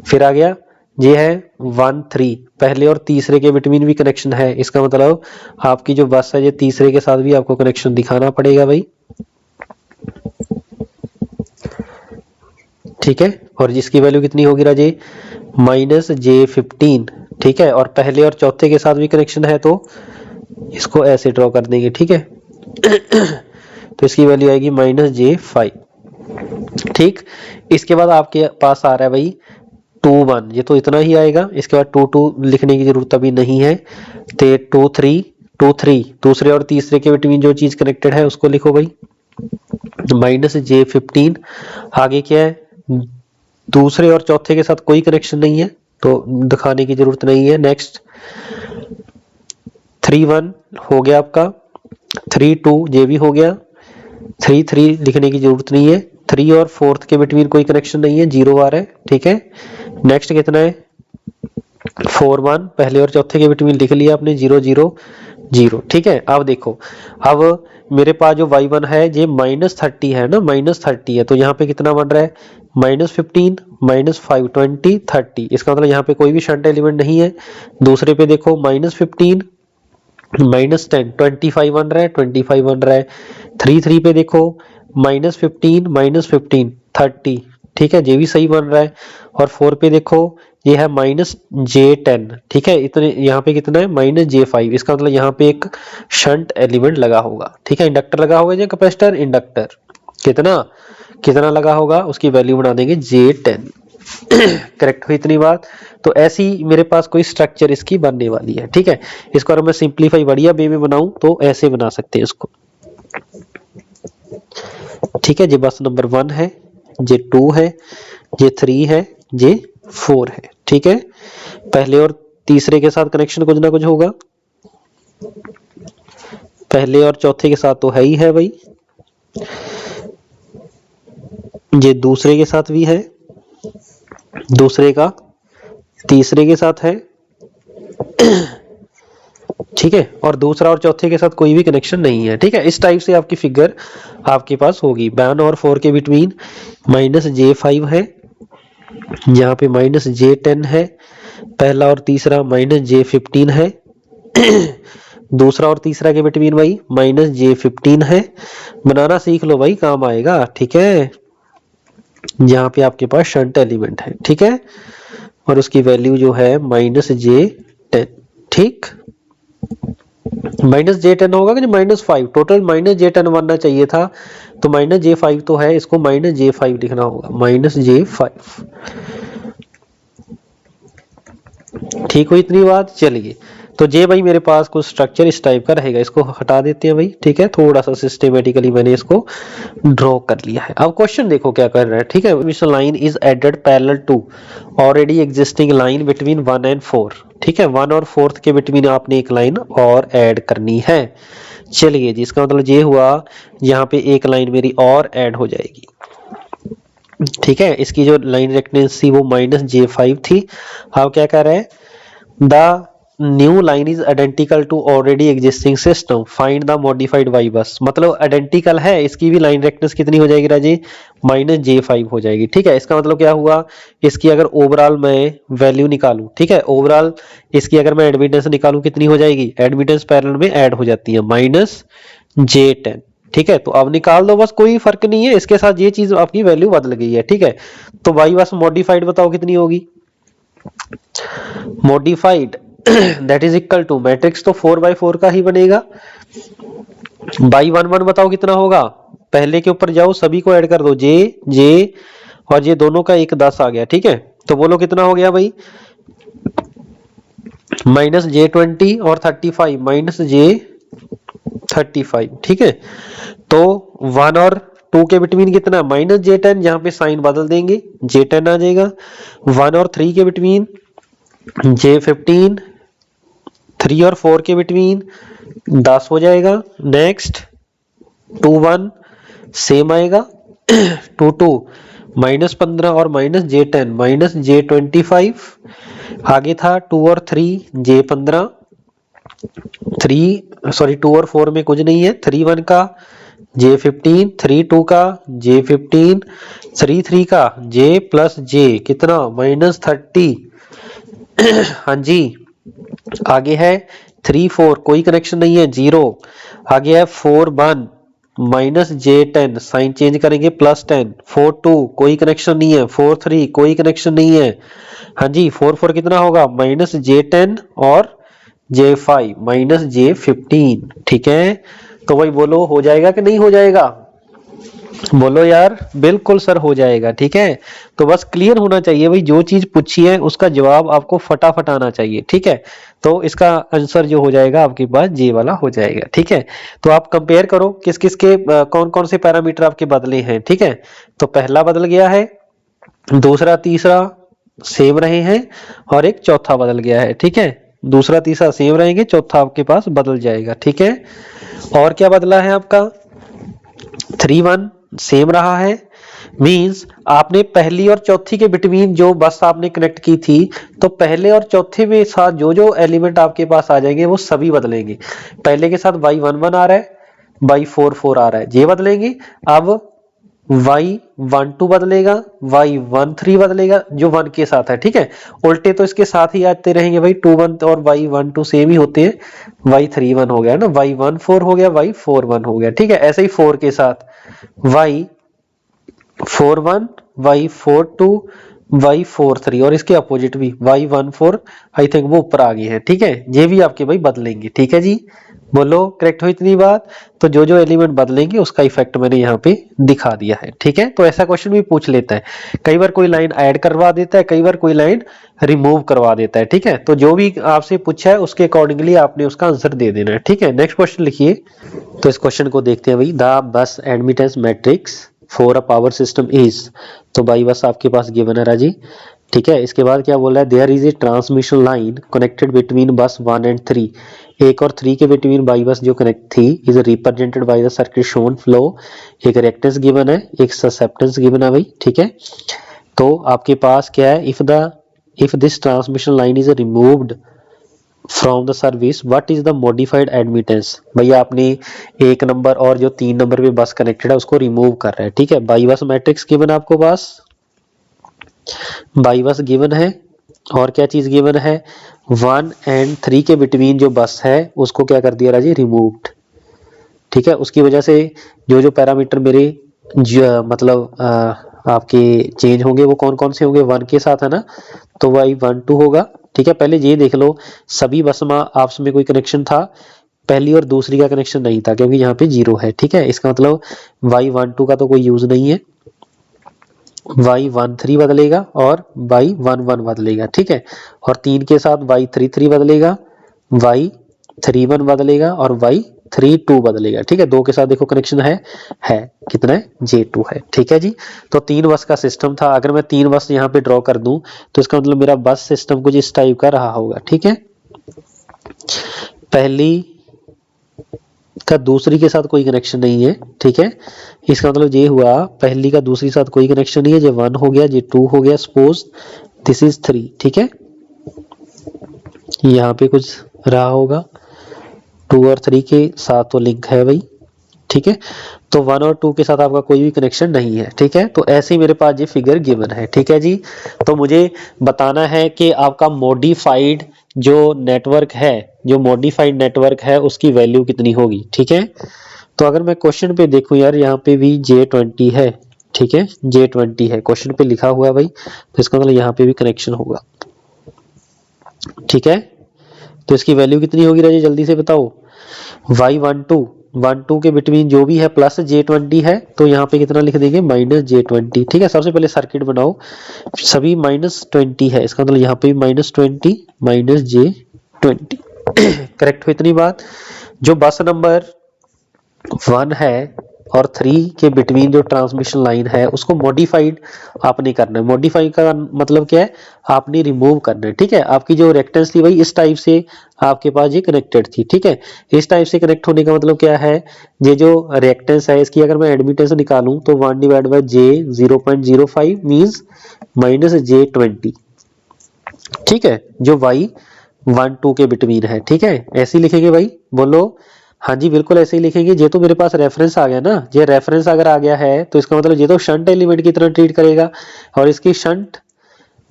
S1: फिर आ गया ये है 1 3, पहले और तीसरे के बिटवीन भी कनेक्शन है, इसका मतलब आपकी जो बस है ये तीसरे के साथ भी आपको कनेक्शन दिखाना पड़ेगा भाई, ठीक है। और जिसकी वैल्यू कितनी होगी राजे, -J15, ठीक है। और पहले और चौथे के साथ भी कनेक्शन है तो इसको ऐसे ड्रॉ कर देंगे, ठीक है। तो इसकी वैल्यू आएगी -J5, ठीक। इसके बाद आपके पास आ रहा है भाई 2 1, ये तो इतना ही आएगा, इसके बाद 2 2 लिखने की जरूरत अभी नहीं है। तो 2 3 दूसरे और तीसरे के बिटवीन जो चीज कनेक्टेड है उसको लिखो भाई, -J15। आगे क्या है, दूसरे और चौथे के साथ कोई कनेक्शन नहीं है तो दिखाने की जरूरत नहीं है। नेक्स्ट 3 1 हो गया आपका, 3 2 ये भी हो गया, 3 3 लिखने की जरूरत नहीं है, 3 और 4 के बिटवीन कोई कनेक्शन नहीं है, 0 आ रहा है, ठीक है। नेक्स्ट कितना है 4 1, पहले और चौथे के बिटवीन लिख लिया आपने, 0 0 0, ठीक है। अब देखो, अब मेरे पास जो y1 है ये -30 है ना, -30 है, तो यहाँ पे कितना बन रहा है, -15 -5 20 30, इसका मतलब यहाँ पे कोई भी शंट एलिमेंट नहीं है। दूसरे पे देखो -15 -10 25 बन रहा है, 25 बन रहा है। 3 3 पे देखो -15 -15 30, ठीक है, ये भी सही बन रहा है। और 4 पे देखो ये है -J10, ठीक है। इतने यहाँ पे कितना है -J5, इसका मतलब यहाँ पे एक शंट एलिमेंट लगा होगा, ठीक है। इंडक्टर लगा होगा या कैपेसिटर, इंडक्टर कितना कितना लगा होगा उसकी वैल्यू बना देंगे J10। करेक्ट हुई इतनी बात। तो ऐसी मेरे पास कोई स्ट्रक्चर इसकी बनने वाली है, ठीक है। इसको अगर मैं सिंप्लीफाई बढ़िया वे में बनाऊं तो ऐसे बना सकते हैं इसको, ठीक है। ये बस नंबर 1 है, ये 2 है, ये 3 है, ये 4 है, ठीक है। पहले और तीसरे के साथ कनेक्शन कुछ ना कुछ होगा, पहले और चौथे के साथ तो है ही है भाई, ये दूसरे के साथ भी है, दूसरे का तीसरे के साथ है, ठीक है। और दूसरा और चौथे के साथ कोई भी कनेक्शन नहीं है, ठीक है। इस टाइप से आपकी फिगर आपके पास होगी। 1 और 4 के बिटवीन -J5 है, यहाँ पे -J10 है, पहला और तीसरा -J15 है, दूसरा और तीसरा के बिटवीन भाई -J15 है। बनाना सीख लो भाई, काम आएगा, ठीक है। यहाँ पे आपके पास शंट एलिमेंट है, ठीक है, और उसकी वैल्यू जो है -J10, ठीक। -J10 होगा कि -5, टोटल -J10 बनना चाहिए था, तो -J5 तो है, इसको -J5 लिखना होगा, -J5, ठीक हुई इतनी बात। चलिए, तो ये भाई मेरे पास कुछ स्ट्रक्चर इस टाइप का रहेगा, इसको हटा देते हैं भाई, ठीक है। थोड़ा सा सिस्टमेटिकली मैंने इसको ड्रॉ कर लिया है। अब क्वेश्चन देखो क्या कर रहा है, ठीक है। Which line is added parallel to already existing line between 1 and 4, ठीक है। 1 और 4 के बिटवीन आपने एक लाइन और ऐड करनी है। चलिए जी, इसका मतलब ये हुआ यहाँ पे एक लाइन मेरी और ऐड हो जाएगी, ठीक है। इसकी जो लाइन रेक्टेंस थी वो -J5 थी। अब क्या कर रहा है, the new line is identical to already existing system, find the modified Y bus, मतलब आइडेंटिकल है, इसकी भी लाइन रेक्टेंस कितनी हो जाएगी राजे, -J5 हो जाएगी, ठीक है। इसका मतलब क्या हुआ, इसकी अगर ओवरऑल मैं वैल्यू निकालूं, ठीक है, ओवरऑल इसकी अगर मैं एडमिटेंस निकालूं कितनी हो जाएगी, एडमिटेंस पैरेलल में ऐड हो जाती है -J10, ठीक है। तो अब निकाल दो बस, कोई फर्क नहीं है, इसके साथ ये चीज आपकी वैल्यू बदल गई है, ठीक है। तो वाई बस मॉडिफाइड बताओ कितनी होगी, modified that is equal to matrix तो 4/4 का ही बनेगा, बाई 1 1 बताओ कितना होगा, पहले के ऊपर जाओ सभी को ऐड कर दो, जे और ये दोनों का एक 10 आ गया, ठीक है। तो बोलो कितना हो गया भाई, -J20 और 35 -J35, ठीक है। तो 1 और 2 के बिटवीन कितना, -J10, यहाँ पे साइन बदल देंगे, J10 आ जाएगा। 1 और 3 के बिटवीन J15, 3 और 4 के बिटवीन 10 हो जाएगा। नेक्स्ट 2 1 सेम आएगा, 2 2 -15 और -J10 -J25, आगे था 2 और 3 J15, 2 और 4 में कुछ नहीं है, 3 1 का J15, 3 2 का J15, 3 3 का J प्लस J कितना -30। हाँ जी, आगे है 3 4 कोई कनेक्शन नहीं है 0, आगे है 4 1 -J10 साइन चेंज करेंगे +10, 4 2 कोई कनेक्शन नहीं है, 4 3 कोई कनेक्शन नहीं है। हाँ जी 4 4 कितना होगा -J10 और J5 -J15। ठीक है, तो भाई बोलो हो जाएगा कि नहीं हो जाएगा? बोलो यार, बिल्कुल सर हो जाएगा। ठीक है, तो बस क्लियर होना चाहिए भाई, जो चीज पूछी है उसका जवाब आपको फटाफट आना चाहिए। ठीक है, तो इसका आंसर जो हो जाएगा आपके पास जे वाला हो जाएगा। ठीक है, तो आप कंपेयर करो किस किस के कौन कौन से पैरामीटर आपके बदले हैं। ठीक है, तो पहला बदल गया है, दूसरा तीसरा सेम रहे हैं और एक चौथा बदल गया है। ठीक है, दूसरा तीसरा सेम रहेंगे, चौथा आपके पास बदल जाएगा। ठीक है, और क्या बदला है आपका 3 1 सेम रहा है, मींस आपने पहली और चौथी के बिटवीन जो बस आपने कनेक्ट की थी, तो पहले और चौथे में साथ जो जो एलिमेंट आपके पास आ जाएंगे वो सभी बदलेंगे। पहले के साथ y11 आ रहा है, y44 आ रहा है, ये बदलेंगे। अब y12 बदलेगा, y13 बदलेगा जो 1 के साथ है। ठीक है, उल्टे तो इसके साथ ही आते रहेंगे भाई, 2 1 और y12 सेम ही होते हैं। y31 हो गया ना, y14 हो गया, y41 हो गया। ठीक है, ऐसे ही 4 के साथ y41 y42 y43 और इसके अपोजिट भी y14, आई थिंक वो ऊपर आ गए हैं। ठीक है, ये भी आपके भाई बदलेंगे। ठीक है जी, बोलो करेक्ट हो इतनी बात? तो जो जो एलिमेंट बदलेंगे उसका इफेक्ट मैंने यहाँ पे दिखा दिया है। ठीक है, तो ऐसा क्वेश्चन भी पूछ लेता है, कई बार कोई लाइन ऐड करवा देता है, कई बार कोई लाइन रिमूव करवा देता है। ठीक है, तो जो भी आपसे पूछा है उसके अकॉर्डिंगली आपने उसका आंसर दे देना है। ठीक है, नेक्स्ट क्वेश्चन लिखिए। तो इस क्वेश्चन को देखते हैं भाई, the bus admittance matrix for a power system is, तो बाई बस आपके पास गिवन है राजी। ठीक है, इसके बाद क्या बोल रहा है, there is a transmission line connected between bus 1 and 3, एक और 3 के बिटवीन बाई बस जो कनेक्ट थी is represented by the circuit shown flow. एक रिएक्टेंस गिवन है, एक ससेप्टेंस गिवन है भाई। ठीक है, तो आपके पास क्या है, if this transmission line is removed from the service what is the modified admittance. भैया आपने 1 नंबर और जो 3 नंबर पे बस कनेक्टेड है उसको रिमूव कर रहे हैं। ठीक है, बाई बस मैट्रिक्स गिवन आपको पास, बाई बस गिवन है, और क्या चीज गिवन है, 1 एंड 3 के बिटवीन जो बस है उसको क्या कर दिया राजी, रिमूव्ड। ठीक है, उसकी वजह से जो जो पैरामीटर मेरे मतलब आपके चेंज होंगे वो कौन कौन से होंगे, 1 के साथ है ना, तो y12 होगा। ठीक है, पहले ये देख लो सभी बस में आपस में कोई कनेक्शन था, पहली और दूसरी का कनेक्शन नहीं था क्योंकि यहाँ पे 0 है। ठीक है, इसका मतलब y12 का तो कोई यूज नहीं है, y13 बदलेगा और y11 बदलेगा। ठीक है, और 3 के साथ y33 बदलेगा, y31 बदलेगा और y32 बदलेगा। ठीक है, 2 के साथ देखो कनेक्शन है कितना है, J2 है। ठीक है जी, तो 3 बस का सिस्टम था, अगर मैं 3 बस यहाँ पे ड्रॉ कर दूं तो इसका मतलब मेरा बस सिस्टम कुछ इस टाइप का रहा होगा। ठीक है, पहली का दूसरी के साथ कोई कनेक्शन नहीं है। ठीक है, इसका मतलब ये हुआ पहली का दूसरी साथ कोई कनेक्शन नहीं है, ये 1 हो गया, ये 2 हो गया, सपोज दिस इज 3। ठीक है, यहाँ पे कुछ रहा होगा, 2 और 3 के साथ तो लिंक है भाई। ठीक है, तो 1 और 2 के साथ आपका कोई भी कनेक्शन नहीं है। ठीक है, तो ऐसे ही मेरे पास ये फिगर गिवन है। ठीक है जी, तो मुझे बताना है कि आपका मॉडिफाइड जो नेटवर्क है, जो मॉडिफाइड नेटवर्क है उसकी वैल्यू कितनी होगी। ठीक है, तो अगर मैं क्वेश्चन पे देखूं यार, यहाँ पे भी J20 है। ठीक है, J20 है, क्वेश्चन पे लिखा हुआ है भाई, तो इसका मतलब यहाँ पे भी कनेक्शन होगा। ठीक है, तो इसकी वैल्यू कितनी होगी राजे, जल्दी से बताओ। y12 के बिटवीन जो भी है प्लस J20 है, तो यहाँ पे कितना लिख देंगे, -J20। ठीक है, सबसे पहले सर्किट बनाओ, सभी -20 है, इसका मतलब यहाँ पे भी -20 -J20 करेक्ट हो इतनी बात। जो बस नंबर 1 है और 3 के बिटवीन जो ट्रांसमिशन लाइन है उसको मॉडिफाइड आपने करना है। मॉडिफाई का मतलब क्या है, आपने रिमूव करना है। ठीक है, आपकी जो रेक्टेंस थी भाई इस टाइप से आपके पास ये कनेक्टेड थी। ठीक है, इस टाइप से कनेक्ट होने का मतलब क्या है, ये जो रेक्टेंस है इसकी अगर मैं एडमिटेंस निकालूं तो 1 divide by J 0.05 means minus J20। ठीक है, जो y12 के बिटवीन है। ठीक है, ऐसे ही लिखेंगे भाई, बोलो। हाँ जी बिल्कुल ऐसे ही लिखेंगे। ये तो मेरे पास रेफरेंस आ गया ना, ये रेफरेंस अगर आ गया है तो इसका मतलब ये तो शंट एलिमेंट की तरह ट्रीट करेगा और इसकी शंट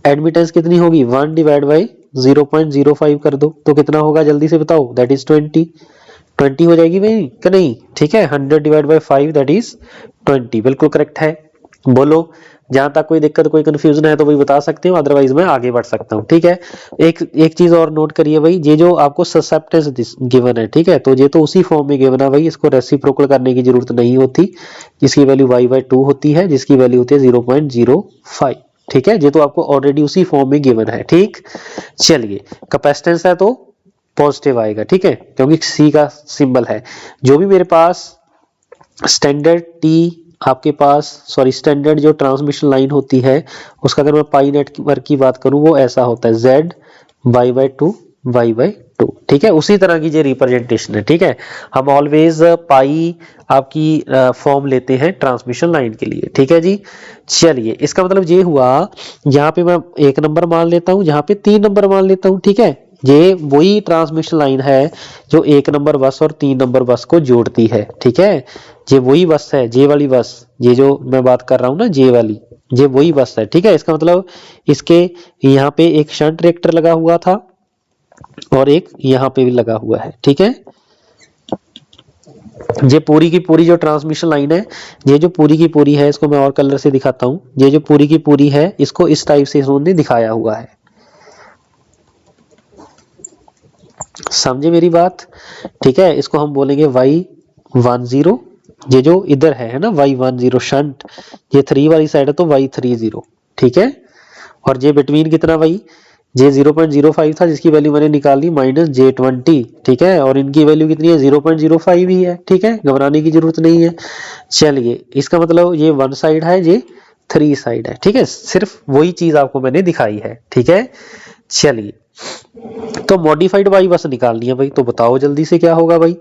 S1: एडमिटेंस कितनी होगी 1 डिवाइड बाई 0.05 कर दो तो कितना होगा जल्दी से बताओ, दैट इज 20 हो जाएगी भाई कि नहीं। ठीक है, 100 डिवाइड बाई 5 दैट इज 20, बिल्कुल करेक्ट है। बोलो, जहां तक कोई दिक्कत कोई कंफ्यूजन है तो भाई बता सकते हो, अदरवाइज मैं आगे बढ़ सकता हूँ। ठीक है, एक चीज और नोट करिए भाई, ये जो आपको ससेप्टेंस गिवन है, ठीक है, तो ये तो उसी फॉर्म में गिवन है भाई, इसको रेसिप्रोकल करने की जरूरत नहीं होती। इसकी वैल्यू y/2 होती है जिसकी वैल्यू होती है 0.05। ठीक है, ये तो आपको ऑलरेडी उसी फॉर्म में गिवन है। ठीक, चलिए, कैपेसिटेंस है तो पॉजिटिव आएगा। ठीक है, क्योंकि सी का सिंबल है। जो भी मेरे पास स्टैंडर्ड टी आपके पास स्टैंडर्ड जो ट्रांसमिशन लाइन होती है उसका अगर मैं पाई नेटवर्क की बात करूं वो ऐसा होता है Z y/2 y/2। ठीक है, उसी तरह की ये रिप्रेजेंटेशन है। ठीक है, हम ऑलवेज पाई आपकी फॉर्म लेते हैं ट्रांसमिशन लाइन के लिए। ठीक है जी, चलिए, इसका मतलब ये हुआ, यहाँ पे मैं 1 नंबर मान लेता हूँ, यहाँ पे 3 नंबर मान लेता हूँ। ठीक है, ये वही ट्रांसमिशन लाइन है जो 1 नंबर बस और 3 नंबर बस को जोड़ती है। ठीक है, ये वही बस है, जे वाली बस, ये जो मैं बात कर रहा हूँ ना जे वाली, ये वही बस है। ठीक है, इसका मतलब इसके यहाँ पे एक शंट रिएक्टर लगा हुआ था और एक यहाँ पे भी लगा हुआ है। ठीक है, ये पूरी की पूरी जो ट्रांसमिशन लाइन है, ये जो पूरी की पूरी है, इसको मैं और कलर से दिखाता हूँ, ये जो पूरी की पूरी है इसको इस टाइप से इन्होंने दिखाया हुआ है। समझे मेरी बात। ठीक है, इसको हम बोलेंगे y10, ये जो इधर है ना y10 शंट, ये 3 वाली साइड है तो y30। ठीक है, और ये बिटवीन कितना भाई, जे 0.05 था जिसकी वैल्यू मैंने निकाली माइनस J20। ठीक है, और इनकी वैल्यू कितनी है 0.05 ही है। ठीक है, घबराने की जरूरत नहीं है। चलिए, इसका मतलब ये 1 साइड है, ये 3 साइड है। ठीक है, सिर्फ वही चीज आपको मैंने दिखाई है। ठीक है, चलिए, तो मॉडिफाइड वाई बस निकालनी है भाई, तो बताओ जल्दी से क्या होगा भाई।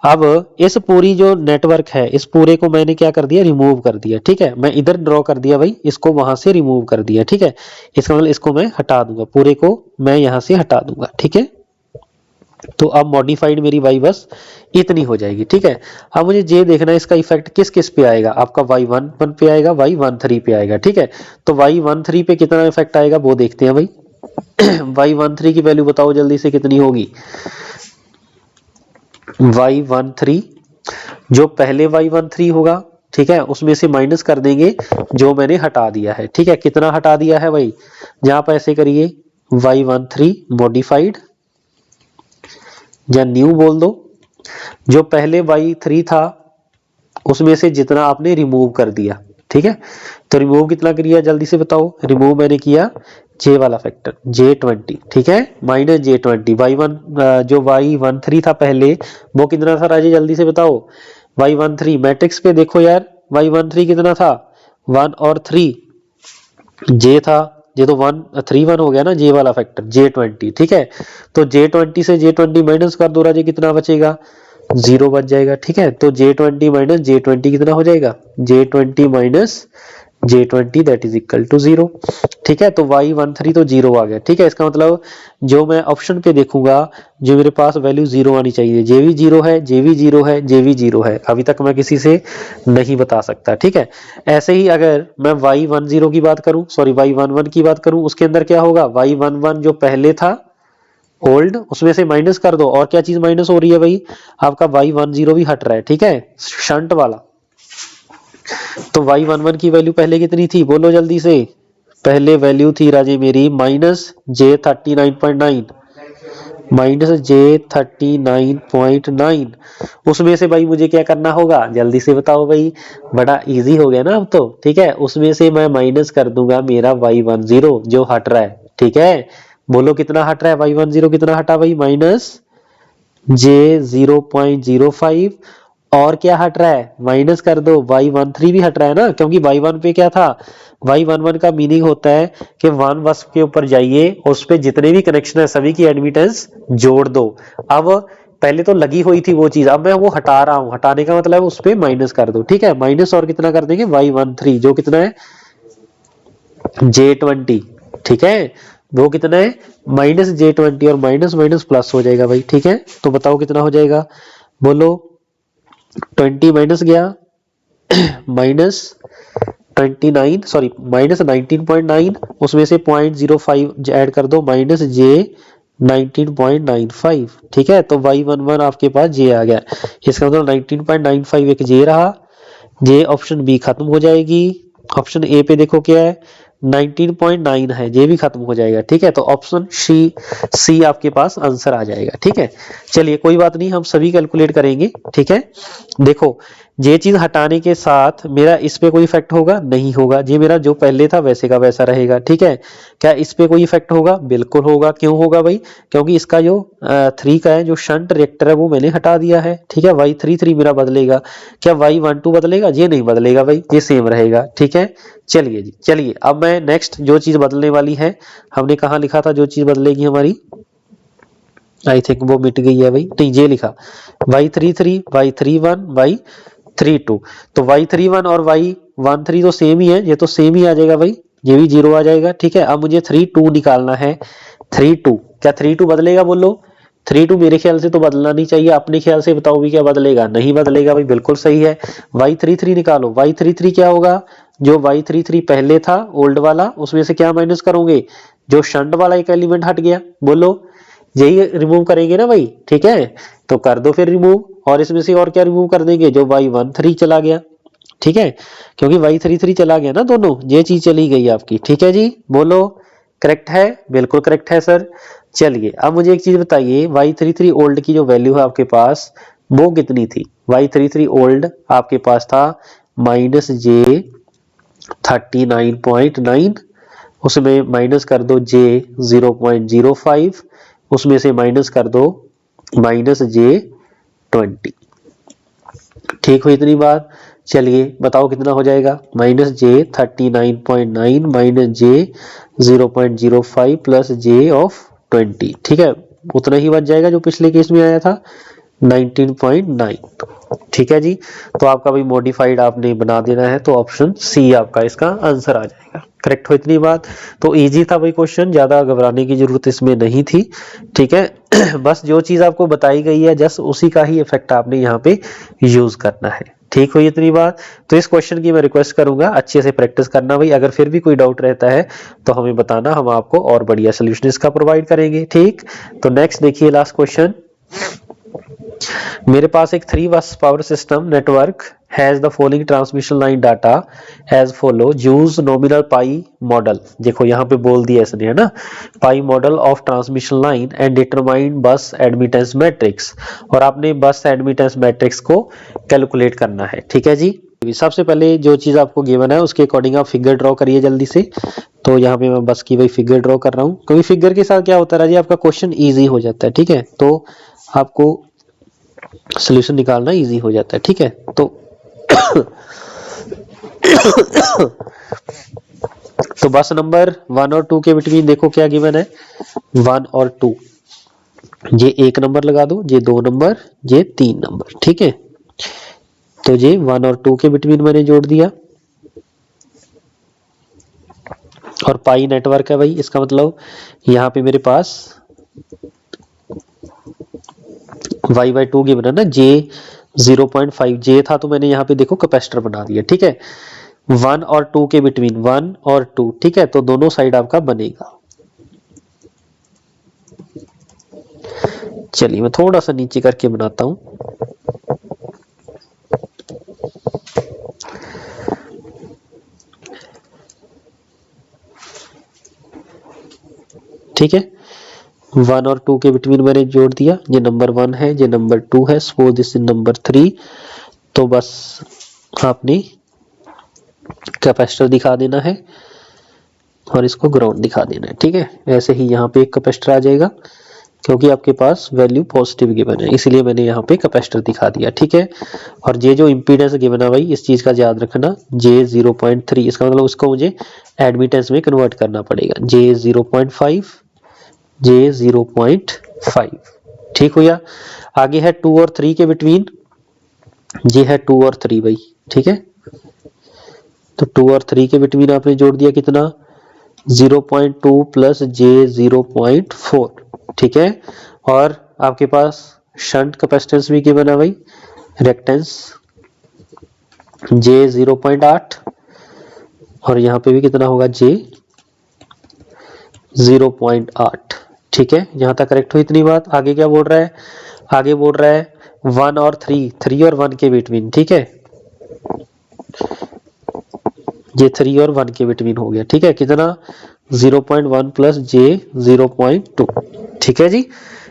S1: अब इस पूरी जो नेटवर्क है इस पूरे को मैंने क्या कर दिया, रिमूव कर दिया। ठीक है, मैं इधर ड्रॉ कर दिया भाई, इसको वहां से रिमूव कर दिया। ठीक है, इसका मतलब इसको मैं हटा दूंगा, पूरे को मैं यहां से हटा दूंगा। ठीक है, तो अब मॉडिफाइड मेरी वाई बस इतनी हो जाएगी। ठीक है, अब मुझे ये देखना है इसका इफेक्ट किस किस पे आएगा, आपका y11 पे आएगा, y13 पे आएगा। ठीक है, तो y13 पे कितना इफेक्ट आएगा वो देखते हैं भाई। y13 की वैल्यू बताओ जल्दी से कितनी होगी। y13 जो पहले y13 होगा, ठीक है, उसमें से माइनस कर देंगे जो मैंने हटा दिया है। ठीक है, कितना हटा दिया है भाई, जहां पर ऐसे करिए y13 मॉडिफाइड या न्यू बोल दो, जो पहले y3 था उसमें से जितना आपने रिमूव कर दिया। ठीक है, तो रिमूव कितना किया जल्दी से बताओ। रिमूव मैंने किया जे वाला फैक्टर J20। ठीक है, माइनस J20, y1 जो y13 था पहले वो कितना था राजे जल्दी से बताओ। y13 मैट्रिक्स पे देखो यार, y13 कितना था 1 और 3, J था, ये तो 1 3 1 हो गया ना, J वाला फैक्टर J20। ठीक है, तो J20 से J20 माइनस कर दो राजे, कितना बचेगा 0 बच जाएगा। ठीक है, तो J20 माइनस J20 कितना हो जाएगा, J20 minus J20 that is equal to 0। ठीक है, तो y13 तो 0 आ गया। ठीक है, इसका मतलब जो मैं ऑप्शन पे देखूंगा जो मेरे पास वैल्यू 0 आनी चाहिए, जे भी 0 है, जे भी 0 है, जे भी 0 है, अभी तक मैं किसी से नहीं बता सकता। ठीक है, ऐसे ही अगर मैं y10 की बात करूं, y11 की बात करूं, उसके अंदर क्या होगा, y11 जो पहले था ओल्ड उसमें से माइनस कर दो, और क्या चीज माइनस हो रही है भाई, आपका y10 भी हट रहा है। ठीक है, शंट वाला, तो y11 की वैल्यू पहले कितनी थी बोलो जल्दी से। पहले वैल्यू थी राजे मेरी माइनस J39.9, माइनस J39.9। उसमें से भाई मुझे क्या करना होगा जल्दी से बताओ भाई, बड़ा इजी हो गया ना अब तो। ठीक है, उसमें से मैं माइनस कर दूंगा मेरा y10 जो हट रहा है। ठीक है, बोलो कितना हट रहा है, y10 कितना हटा भाई, माइनस J0.05 और क्या हट रहा है, माइनस कर दो, y13 भी हट रहा है ना, क्योंकि y1 पे क्या था, y11 का मीनिंग होता है कि वन बस के ऊपर जाइए, उस पे जितने भी कनेक्शन है सभी की एडमिटेंस जोड़ दो। अब पहले तो लगी हुई थी वो चीज, अब मैं वो हटा रहा हूं, हटाने का मतलब उस पे माइनस कर दो, ठीक है, माइनस और कितना कर देंगे, y13 जो कितना है J20, ठीक है, वो कितना है माइनस J20, और माइनस माइनस प्लस हो जाएगा भाई, ठीक है। तो बताओ कितना हो जाएगा, बोलो, 20 माइनस गया माइनस 29, सॉरी माइनस 19.9, उसमें से 0.05 ऐड कर दो, माइनस J 19.95, ठीक है। तो y11 आपके पास J आ गया, इसका मतलब 19.95 एक J रहा, J ऑप्शन बी खत्म हो जाएगी। ऑप्शन ए पे देखो क्या है, 19.9 है, ये भी खत्म हो जाएगा, ठीक है। तो ऑप्शन सी आपके पास आंसर आ जाएगा, ठीक है। चलिए कोई बात नहीं, हम सभी कैलकुलेट करेंगे, ठीक है। देखो ये चीज हटाने के साथ मेरा इस पे कोई इफेक्ट होगा, नहीं होगा, ये मेरा जो पहले था वैसे का वैसा रहेगा, ठीक है। क्या इस पे कोई इफेक्ट होगा, बिल्कुल होगा, क्यों होगा भाई, क्योंकि इसका जो 3 का है, जो शंट रिएक्टर है वो मैंने हटा दिया है, ठीक है। y33 मेरा बदलेगा, क्या y12 बदलेगा, ये नहीं बदलेगा भाई, ये सेम रहेगा, ठीक है। चलिए जी, चलिए अब मैं नेक्स्ट जो चीज बदलने वाली है, हमने कहा लिखा था जो चीज बदलेगी हमारी, आई थिंक वो मिट गई है भाई, नहीं ये लिखा y33 y31 y32, तो y31 और y13 तो सेम ही है, ये तो सेम ही आ जाएगा भाई, ये भी 0 आ जाएगा, ठीक है। अब मुझे 32 निकालना है, 32 क्या 32 बदलेगा, बोलो 32 मेरे ख्याल से तो बदलना नहीं चाहिए, अपने ख्याल से बताओ भी क्या बदलेगा, नहीं बदलेगा भाई, बिल्कुल सही है। y33 निकालो, y33 क्या होगा, जो y33 पहले था ओल्ड वाला, उसमें से क्या माइनस करोगे, जो शंट वाला एक एलिमेंट हट गया, बोलो यही रिमूव करेंगे ना भाई, ठीक है। तो कर दो फिर रिमूव, और इसमें से और क्या रिमूव कर देंगे, जो y13 चला गया, ठीक है, क्योंकि y33 चला गया ना, दोनों ये चीज चली गई आपकी, ठीक है जी, बोलो करेक्ट है, बिल्कुल करेक्ट है सर। चलिए अब मुझे एक चीज बताइए, y33 ओल्ड की जो वैल्यू है आपके पास वो कितनी थी, y33 ओल्ड आपके पास था माइनस J 39.9, उसमें माइनस कर दो J 0.05, उसमें से माइनस कर दो माइनस J20, ठीक हुई इतनी बात। चलिए बताओ कितना हो जाएगा, minus J 39.9 minus J 0.05 plus J of 20, ठीक है, उतना ही बच जाएगा जो पिछले केस में आया था 19.9, ठीक है जी। तो आपका भी मॉडिफाइड आपने बना देना है, तो ऑप्शन सी आपका इसका आंसर आ जाएगा, करेक्ट हो इतनी बात। तो इजी था भाई क्वेश्चन, ज्यादा घबराने की जरूरत इसमें नहीं थी, ठीक है। बस जो चीज आपको बताई गई है जस्ट उसी का ही इफेक्ट आपने यहाँ पे यूज करना है, ठीक हुई इतनी बात। तो इस क्वेश्चन की मैं रिक्वेस्ट करूंगा अच्छे से प्रैक्टिस करना भाई, अगर फिर भी कोई डाउट रहता है तो हमें बताना, हम आपको और बढ़िया सोल्यूशन इसका प्रोवाइड करेंगे, ठीक। तो नेक्स्ट देखिए लास्ट क्वेश्चन, मेरे पास एक 3 bus power system network has the following transmission line data as follow, use nominal pi model, देखो यहाँ पे बोल दिया इसने, है ना, pi model of transmission line and determine bus admittance matrix, और आपने बस एडमिटेंस मैट्रिक्स को कैलकुलेट करना है, ठीक है जी। सबसे पहले जो चीज आपको गिवन है उसके अकॉर्डिंग आप फिगर ड्रॉ करिए जल्दी से। तो यहाँ पे मैं बस की वही फिगर ड्रॉ कर रहा हूँ, क्योंकि फिगर के साथ क्या होता है जी, आपका क्वेश्चन इजी हो जाता है, ठीक है, तो आपको सोल्यूशन निकालना इजी हो जाता है, ठीक है। तो तो बस नंबर 1 और 2 के बिटवीन देखो क्या गिवन है, 1 और 2, ये 1 नंबर लगा दो, ये 2 नंबर, ये 3 नंबर, ठीक है। तो ये 1 और 2 के बिटवीन मैंने जोड़ दिया, और पाई नेटवर्क है भाई, इसका मतलब यहाँ पे मेरे पास y/2 गिवन है ना, J 0.5 J था, तो मैंने यहाँ पे देखो कैपेसिटर बना दिया, ठीक है, 1 और 2 के बिटवीन, 1 और 2, ठीक है, तो दोनों साइड आपका बनेगा। चलिए मैं थोड़ा सा नीचे करके बनाता हूं, ठीक है, 1 और 2 के बिटवीन मैंने जोड़ दिया, ये नंबर 1 है, ये नंबर 2 है, सपोज दिस इज नंबर 3, तो बस आपने कैपेसिटर दिखा देना है और इसको ग्राउंड दिखा देना है, ठीक है। ऐसे ही यहाँ पे एक कैपेसिटर आ जाएगा, क्योंकि आपके पास वैल्यू पॉजिटिव गिवन है, इसलिए मैंने यहाँ पे कैपेसिटर दिखा दिया, ठीक है। और ये जो इम्पीडेंस गिवन है भाई, इस चीज का याद रखना, J 0.3, इसका मतलब उसको मुझे एडमिटेंस में कन्वर्ट करना पड़ेगा, J 0.5, J 0.5, ठीक हो गया। आगे है 2 और 3 के बिटवीन, ये है 2 और 3 भाई, ठीक है। तो 2 और 3 के बिटवीन आपने जोड़ दिया कितना, 0.2 प्लस J 0.4, ठीक है। और आपके पास शंट कैपेसिटेंस भी गिवन है भाई, रिएक्टेंस J 0.8, और यहाँ पे भी कितना होगा, J 0.8, ठीक है। यहां तक करेक्ट हुई इतनी बात। आगे क्या बोल रहा है, आगे बोल रहा है 1 और 3, 3 और 1 के बिटवीन, ठीक है। ये 3 और 1 के बिटवीन हो गया, ठीक है। कितना, 0.1 प्लस J 0.2, ठीक है जी।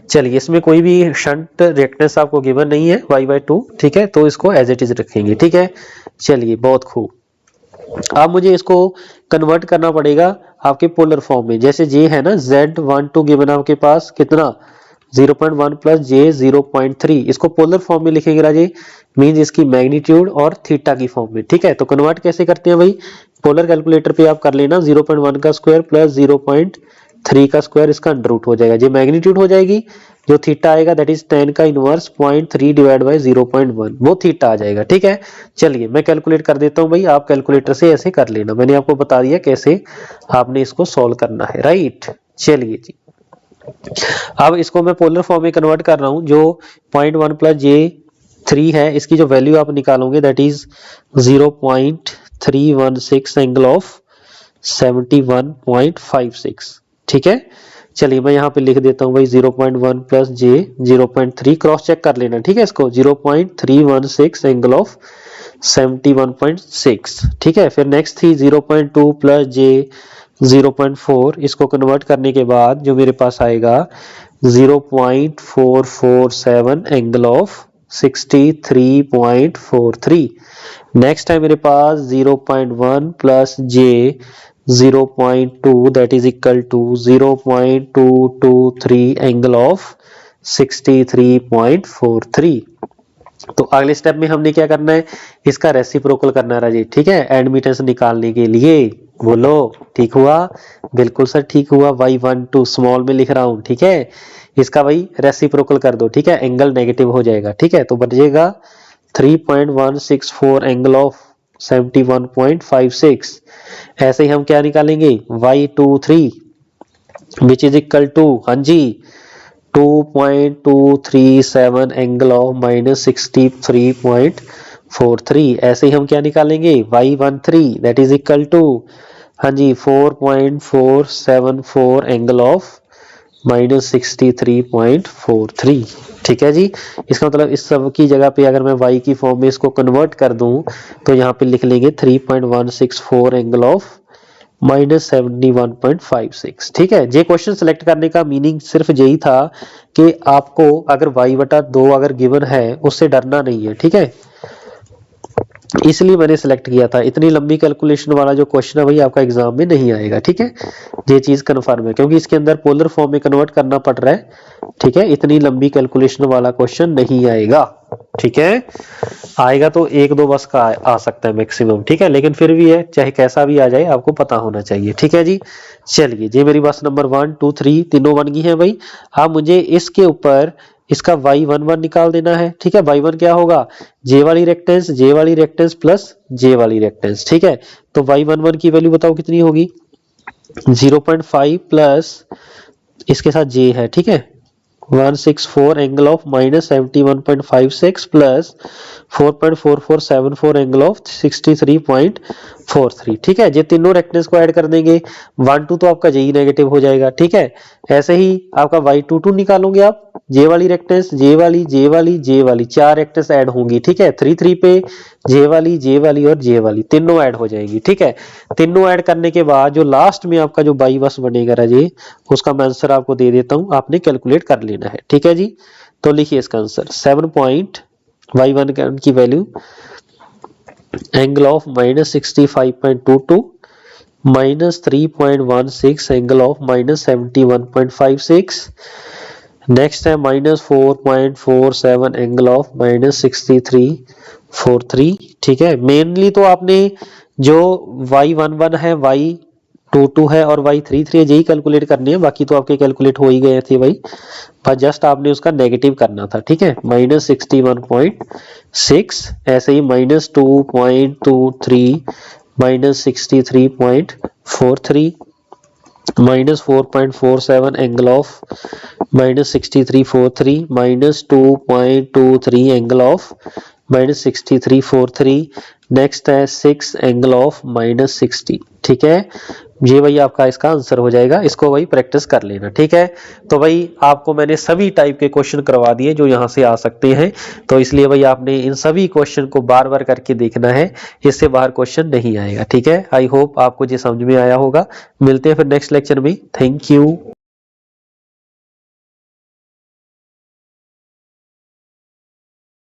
S1: चलिए, इसमें कोई भी शंट रिएक्टेंस आपको गिवन नहीं है y/2, ठीक है, तो इसको एज इट इज रखेंगे, ठीक है। चलिए, बहुत खूब। अब मुझे इसको कन्वर्ट करना पड़ेगा आपके पोलर फॉर्म में। जैसे J है ना, Z12 गिवन आपके पास कितना, 0.1 प्लस J 0.3, इसको पोलर फॉर्म में लिखेंगे राजे, मींस इसकी मैग्नीट्यूड और थीटा की फॉर्म में, ठीक है। तो कन्वर्ट कैसे करते हैं भाई, पोलर कैलकुलेटर पे आप कर लेना, 0.1 का स्क्वायर प्लस 0.3 का स्क्वायर, इसका अंडर रूट हो जाएगा, ये मैग्नीट्यूड हो जाएगी, जो थीटा आएगा दैट इज 10 का इनवर्स 0.3 डिवाइड बाय 0.1, वो थीटा आ जाएगा, ठीक है। चलिए, मैं कैलकुलेट कर देता हूं भाई, आप कैलकुलेटर से ऐसे कर लेना, मैंने आपको बता दिया कैसे आपने इसको सॉल्व करना है, राइट। चलिए जी, अब इसको मैं पोलर फॉर्म में कन्वर्ट कर रहा हूं, जो 0.1 प्लस J3 है, इसकी जो वैल्यू आप निकालोगे दैट इज 0.316 एंगल ऑफ 71.56, ठीक है। चलिए, मैं यहाँ पे लिख देता हूँ भाई 0.1 प्लस J 0.3, क्रॉस चेक कर लेना, ठीक है इसको, 0.316 एंगल ऑफ 71.6, ठीक है। फिर नेक्स्ट थी 0.2 प्लस J 0.4, इसको कन्वर्ट करने के बाद जो मेरे पास आएगा 0.447 एंगल ऑफ 63.43। नेक्स्ट है मेरे पास 0.1 plus J 0.2 that is equal to 0.223 angle of 63.43। तो अगले स्टेप में हमने क्या करना है, इसका रेसिप्रोकल करना है राजी, ठीक है, एडमिटेंस निकालने के लिए। बोलो, ठीक हुआ, बिल्कुल सर ठीक हुआ, y12 स्मॉल में लिख रहा हूं, ठीक है। इसका भाई रेसिप्रोकल कर दो, ठीक है, एंगल नेगेटिव हो जाएगा, ठीक है। तो बचेगा 3.164 एंगल ऑफ 71.56। ऐसे ही हम क्या निकालेंगे, y23 which is equal to, हाँ जी, 2.237 एंगल ऑफ -63.43। ऐसे ही हम क्या निकालेंगे, y13 that is equal to, हाँ जी, 4.474 एंगल ऑफ -63.43, ठीक है जी। इसका मतलब इस सब की जगह पे अगर मैं y की फॉर्म में इसको कन्वर्ट कर दूं तो यहाँ पे लिख लेंगे 3.164 एंगल ऑफ -71.56, ठीक है। ये क्वेश्चन सिलेक्ट करने का मीनिंग सिर्फ यही था कि आपको अगर y/2 अगर गिवन है उससे डरना नहीं है, ठीक है, इसलिए मैंने सिलेक्ट किया था। इतनी लंबी कैलकुलेशन वाला जो क्वेश्चन है भाई आपका एग्जाम में नहीं आएगा, ठीक है, ये चीज कंफर्म है, क्योंकि इसके अंदर पोलर फॉर्म में कन्वर्ट करना पड़ रहा है, ठीक है। इतनी लंबी कैलकुलेशन वाला क्वेश्चन नहीं आएगा, ठीक है। आएगा तो 1-2 बस का आ सकता है मैक्सिमम, ठीक है, लेकिन फिर भी है, चाहे कैसा भी आ जाए आपको पता होना चाहिए, ठीक है जी। चलिए, ये मेरी बस नंबर 1 2 3 तीनों बन गई है भाई। अब मुझे इसके ऊपर इसका y11 निकाल देना है, ठीक है। y1 क्या होगा, j वाली रिएक्टेंस प्लस j वाली रिएक्टेंस, ठीक है। तो y11 की वैल्यू बताओ कितनी होगी, 0.5 प्लस इसके साथ j है, ठीक है, 164 angle of -71.56 plus 4.4474 angle of 63.43, ठीक है। ये तीनों रिएक्टेंस को ऐड कर देंगे, 1-2 तो आपका J नेगेटिव हो जाएगा, ठीक है। ऐसे ही आपका y22 निकालोगे आप, J वाली रिएक्टेंस, J वाली 4 रिएक्टेंस ऐड होंगी, ठीक है। 3 पे J वाली और J वाली तीनों ऐड हो जाएंगी, ठीक है। तीनों ऐड करने के बाद जो लास्ट में आपका जो बाई बस बनेगा राजे, उसका मैं आंसर आपको दे देता हूं, आपने कैलकुलेट कर लेना है, ठीक है जी। तो लिखिए इसका आंसर 7.y1 की value angle of -65.22 -3.16 angle of -71.56 next है -4.47 एंगल ऑफ -63.43। ठीक है, मेनली तो आपने जो y11 है, y22 है और y33 है यही कैलकुलेट करनी है, बाकी तो आपके कैलकुलेट हो ही गए थे भाई, पर जस्ट आपने उसका नेगेटिव करना था। ठीक है, -61.6, ऐसे ही -2.23 -63.43 -4.47 angle of -63.43 -2.23 angle of -63.43। Next है 6 एंगल ऑफ -60। ठीक है, ये भाई आपका इसका आंसर हो जाएगा, इसको भाई प्रैक्टिस कर लेना। ठीक है, तो भाई आपको मैंने सभी टाइप के क्वेश्चन करवा दिए जो यहाँ से आ सकते हैं, तो इसलिए भाई आपने इन सभी क्वेश्चन को बार बार करके देखना है, इससे बाहर क्वेश्चन नहीं आएगा। ठीक है, आई होप आपको ये समझ में आया होगा। मिलते हैं फिर नेक्स्ट लेक्चर में। Thank you.